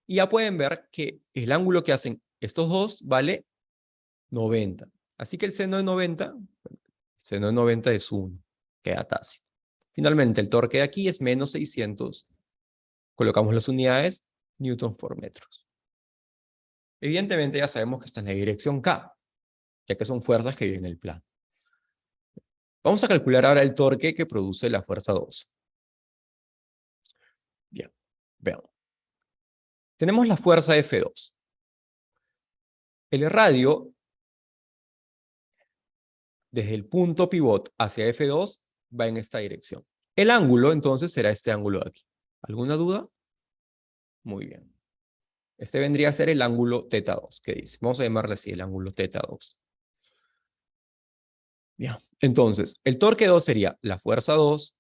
Y ya pueden ver que el ángulo que hacen estos dos vale 90. Así que el seno de 90 es 1, queda tácito. Finalmente, el torque de aquí es menos 600. Colocamos las unidades, newtons por metros. Evidentemente ya sabemos que está en la dirección K, ya que son fuerzas que viven en el plano. Vamos a calcular ahora el torque que produce la fuerza 2. Bien, veamos. Tenemos la fuerza F2. El radio, desde el punto pivot hacia F2, va en esta dirección. El ángulo, entonces, será este ángulo de aquí. ¿Alguna duda? Muy bien. Este vendría a ser el ángulo θ2, ¿qué dice? Vamos a llamarle así, el ángulo θ2. Bien, entonces, el torque 2 sería la fuerza 2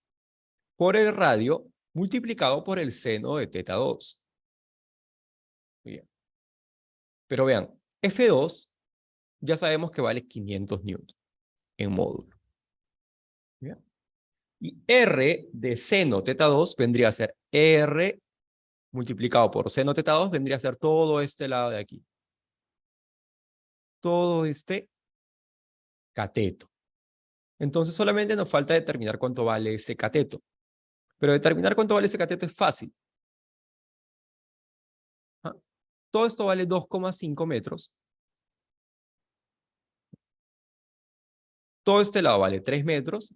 por el radio multiplicado por el seno de θ2. Bien. Pero vean, F2 ya sabemos que vale 500 newton en módulo. Bien. Y R de seno θ2 vendría a ser R multiplicado por seno θ2, vendría a ser todo este lado de aquí. Todo este cateto. Entonces solamente nos falta determinar cuánto vale ese cateto. Pero determinar cuánto vale ese cateto es fácil. ¿Ah? Todo esto vale 2,5 metros. Todo este lado vale 3 metros.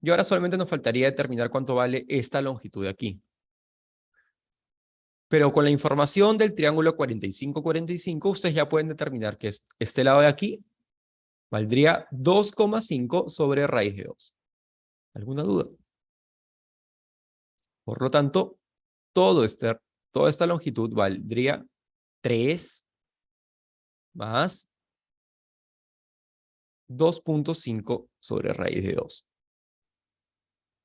Y ahora solamente nos faltaría determinar cuánto vale esta longitud de aquí. Pero con la información del triángulo 45-45, ustedes ya pueden determinar que este lado de aquí valdría 2,5 sobre raíz de 2. ¿Alguna duda? Por lo tanto, toda esta longitud valdría 3 más 2,5 sobre raíz de 2.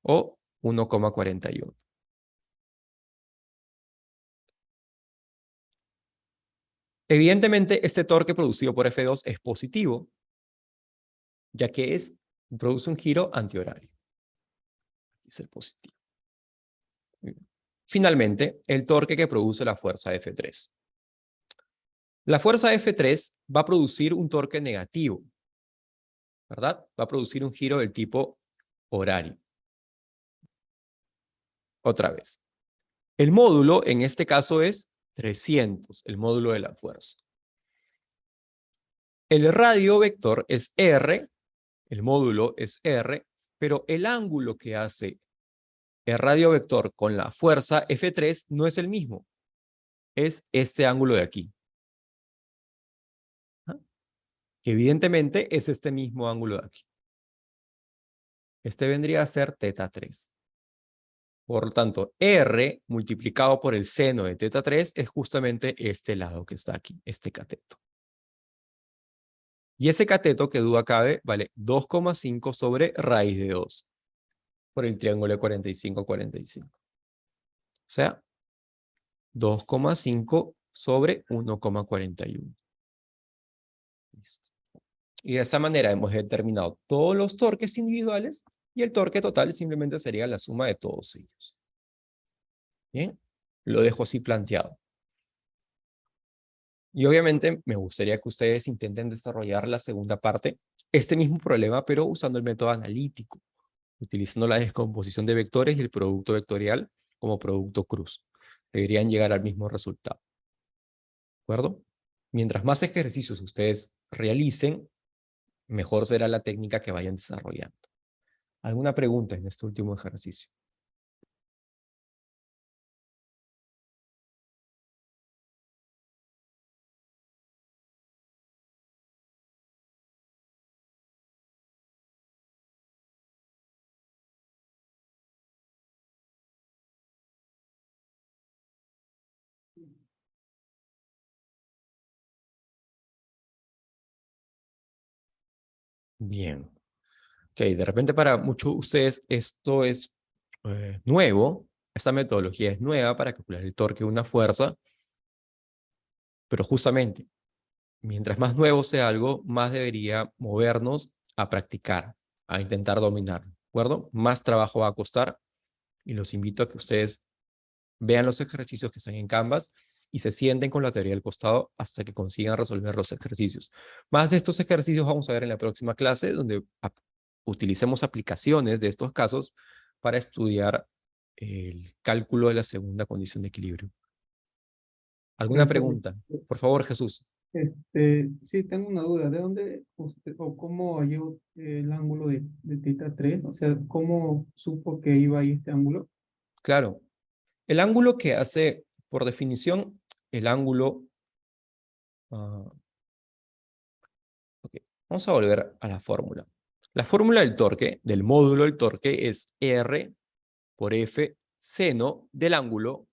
O 1,41. Evidentemente, este torque producido por F2 es positivo, ya que produce un giro antihorario. Es el positivo. Finalmente, el torque que produce la fuerza F3. La fuerza F3 va a producir un torque negativo, ¿verdad? Va a producir un giro del tipo horario. Otra vez. El módulo en este caso es 300, el módulo de la fuerza. El radio vector es R, el módulo es R, pero el ángulo que hace el radio vector con la fuerza F3 no es el mismo. Es este ángulo de aquí. ¿Ah? Que evidentemente es este mismo ángulo de aquí. Este vendría a ser θ3. Por lo tanto, R multiplicado por el seno de θ3 es justamente este lado que está aquí, este cateto. Y ese cateto, que duda cabe, vale 2,5 sobre raíz de 2 por el triángulo de 45-45. O sea, 2,5 sobre 1,41. Listo. Y de esa manera hemos determinado todos los torques individuales y el torque total simplemente sería la suma de todos ellos. Bien, lo dejo así planteado. Y obviamente me gustaría que ustedes intenten desarrollar la segunda parte, este mismo problema, pero usando el método analítico, utilizando la descomposición de vectores y el producto vectorial como producto cruz. Deberían llegar al mismo resultado. ¿De acuerdo? Mientras más ejercicios ustedes realicen, mejor será la técnica que vayan desarrollando. ¿Alguna pregunta en este último ejercicio? Bien. Ok, de repente para muchos de ustedes esto es nuevo. Esta metodología es nueva para calcular el torque de una fuerza, pero justamente, mientras más nuevo sea algo, más debería movernos a practicar, a intentar dominarlo, ¿de acuerdo? Más trabajo va a costar y los invito a que ustedes vean los ejercicios que están en Canvas y se sienten con la teoría del costado hasta que consigan resolver los ejercicios. Más de estos ejercicios vamos a ver en la próxima clase, donde utilicemos aplicaciones de estos casos para estudiar el cálculo de la segunda condición de equilibrio. ¿Alguna Profesor, pregunta? Por favor, Jesús. sí, tengo una duda. ¿De dónde usted o cómo halló el ángulo de θ3? O sea, ¿cómo supo que iba ahí este ángulo? Claro. El ángulo que hace, por definición, el ángulo... ok. Vamos a volver a la fórmula. La fórmula del torque, del módulo del torque, es R por F seno del ángulo,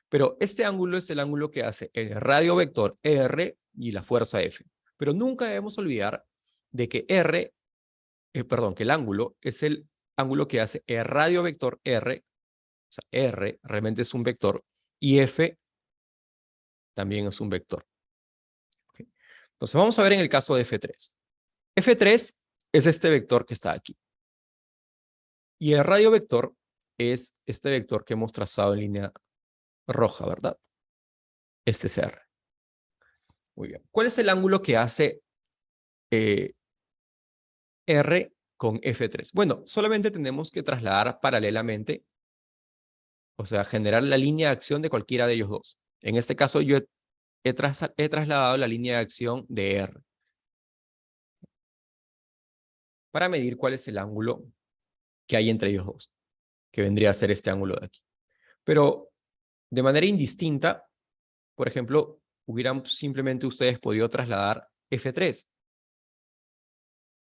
pero este ángulo es el ángulo que hace el radio vector R y la fuerza F. Pero nunca debemos olvidar de que que el ángulo es el ángulo que hace el radio vector R, o sea, R realmente es un vector, y F también es un vector. ¿Okay? Entonces vamos a ver en el caso de F3. F3 es este vector que está aquí. Y el radio vector es este vector que hemos trazado en línea roja, ¿verdad? Este es R. Muy bien. ¿Cuál es el ángulo que hace R con F3? Bueno, solamente tenemos que trasladar paralelamente, o sea, generar la línea de acción de cualquiera de ellos dos. En este caso, yo he trasladado la línea de acción de R para medir cuál es el ángulo que hay entre ellos dos, que vendría a ser este ángulo de aquí. Pero de manera indistinta, por ejemplo, hubieran simplemente ustedes podido trasladar F3.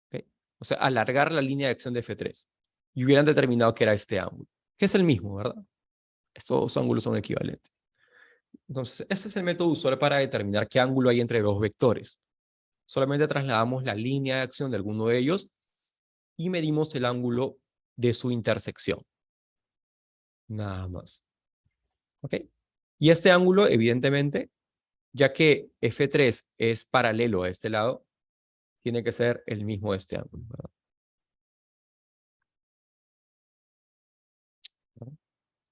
¿Okay? O sea, alargar la línea de acción de F3. Y hubieran determinado que era este ángulo, que es el mismo, ¿verdad? Estos dos ángulos son equivalentes. Entonces, este es el método usual para determinar qué ángulo hay entre dos vectores. Solamente trasladamos la línea de acción de alguno de ellos y medimos el ángulo de su intersección. Nada más. ¿Ok? Y este ángulo, evidentemente, ya que F3 es paralelo a este lado, tiene que ser el mismo de este ángulo, ¿verdad?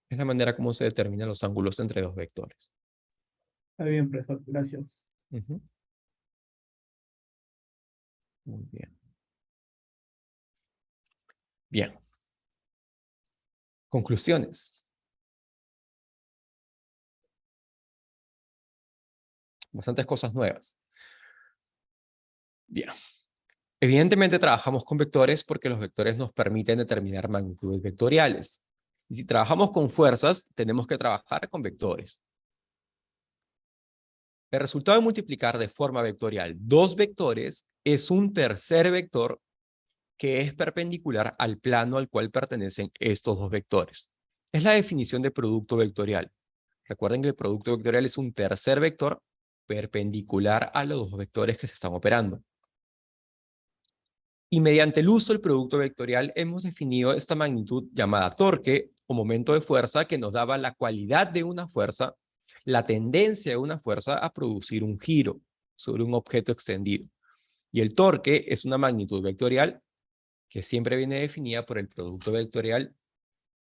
Es la manera como se determinan los ángulos entre dos vectores. Está bien, profesor, gracias. Ujú. Muy bien. Bien. Conclusiones. Bastantes cosas nuevas. Bien. Evidentemente trabajamos con vectores porque los vectores nos permiten determinar magnitudes vectoriales. Y si trabajamos con fuerzas, tenemos que trabajar con vectores. El resultado de multiplicar de forma vectorial dos vectores es un tercer vector que es perpendicular al plano al cual pertenecen estos dos vectores. Es la definición de producto vectorial. Recuerden que el producto vectorial es un tercer vector perpendicular a los dos vectores que se están operando. Y mediante el uso del producto vectorial hemos definido esta magnitud llamada torque o momento de fuerza que nos daba la cualidad de una fuerza, la tendencia de una fuerza a producir un giro sobre un objeto extendido. Y el torque es una magnitud vectorial que siempre viene definida por el producto vectorial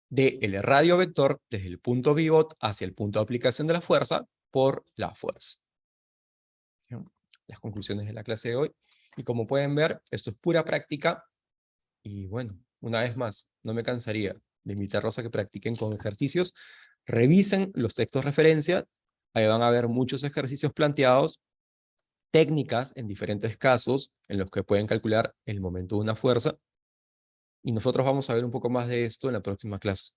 del radio vector desde el punto pivot hacia el punto de aplicación de la fuerza por la fuerza. Las conclusiones de la clase de hoy. Y como pueden ver, esto es pura práctica. Y bueno, una vez más, no me cansaría de invitarlos a que practiquen con ejercicios. Revisen los textos referencia. Ahí van a ver muchos ejercicios planteados, técnicas en diferentes casos en los que pueden calcular el momento de una fuerza. Y nosotros vamos a ver un poco más de esto en la próxima clase.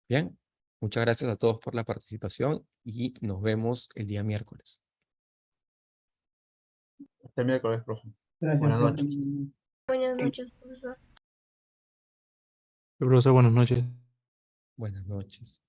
Bien, muchas gracias a todos por la participación y nos vemos el día miércoles. Hasta el miércoles, profe. Gracias, Buenas profe. noches. Buenas noches, profesor. Profesor, buenas noches. Buenas noches.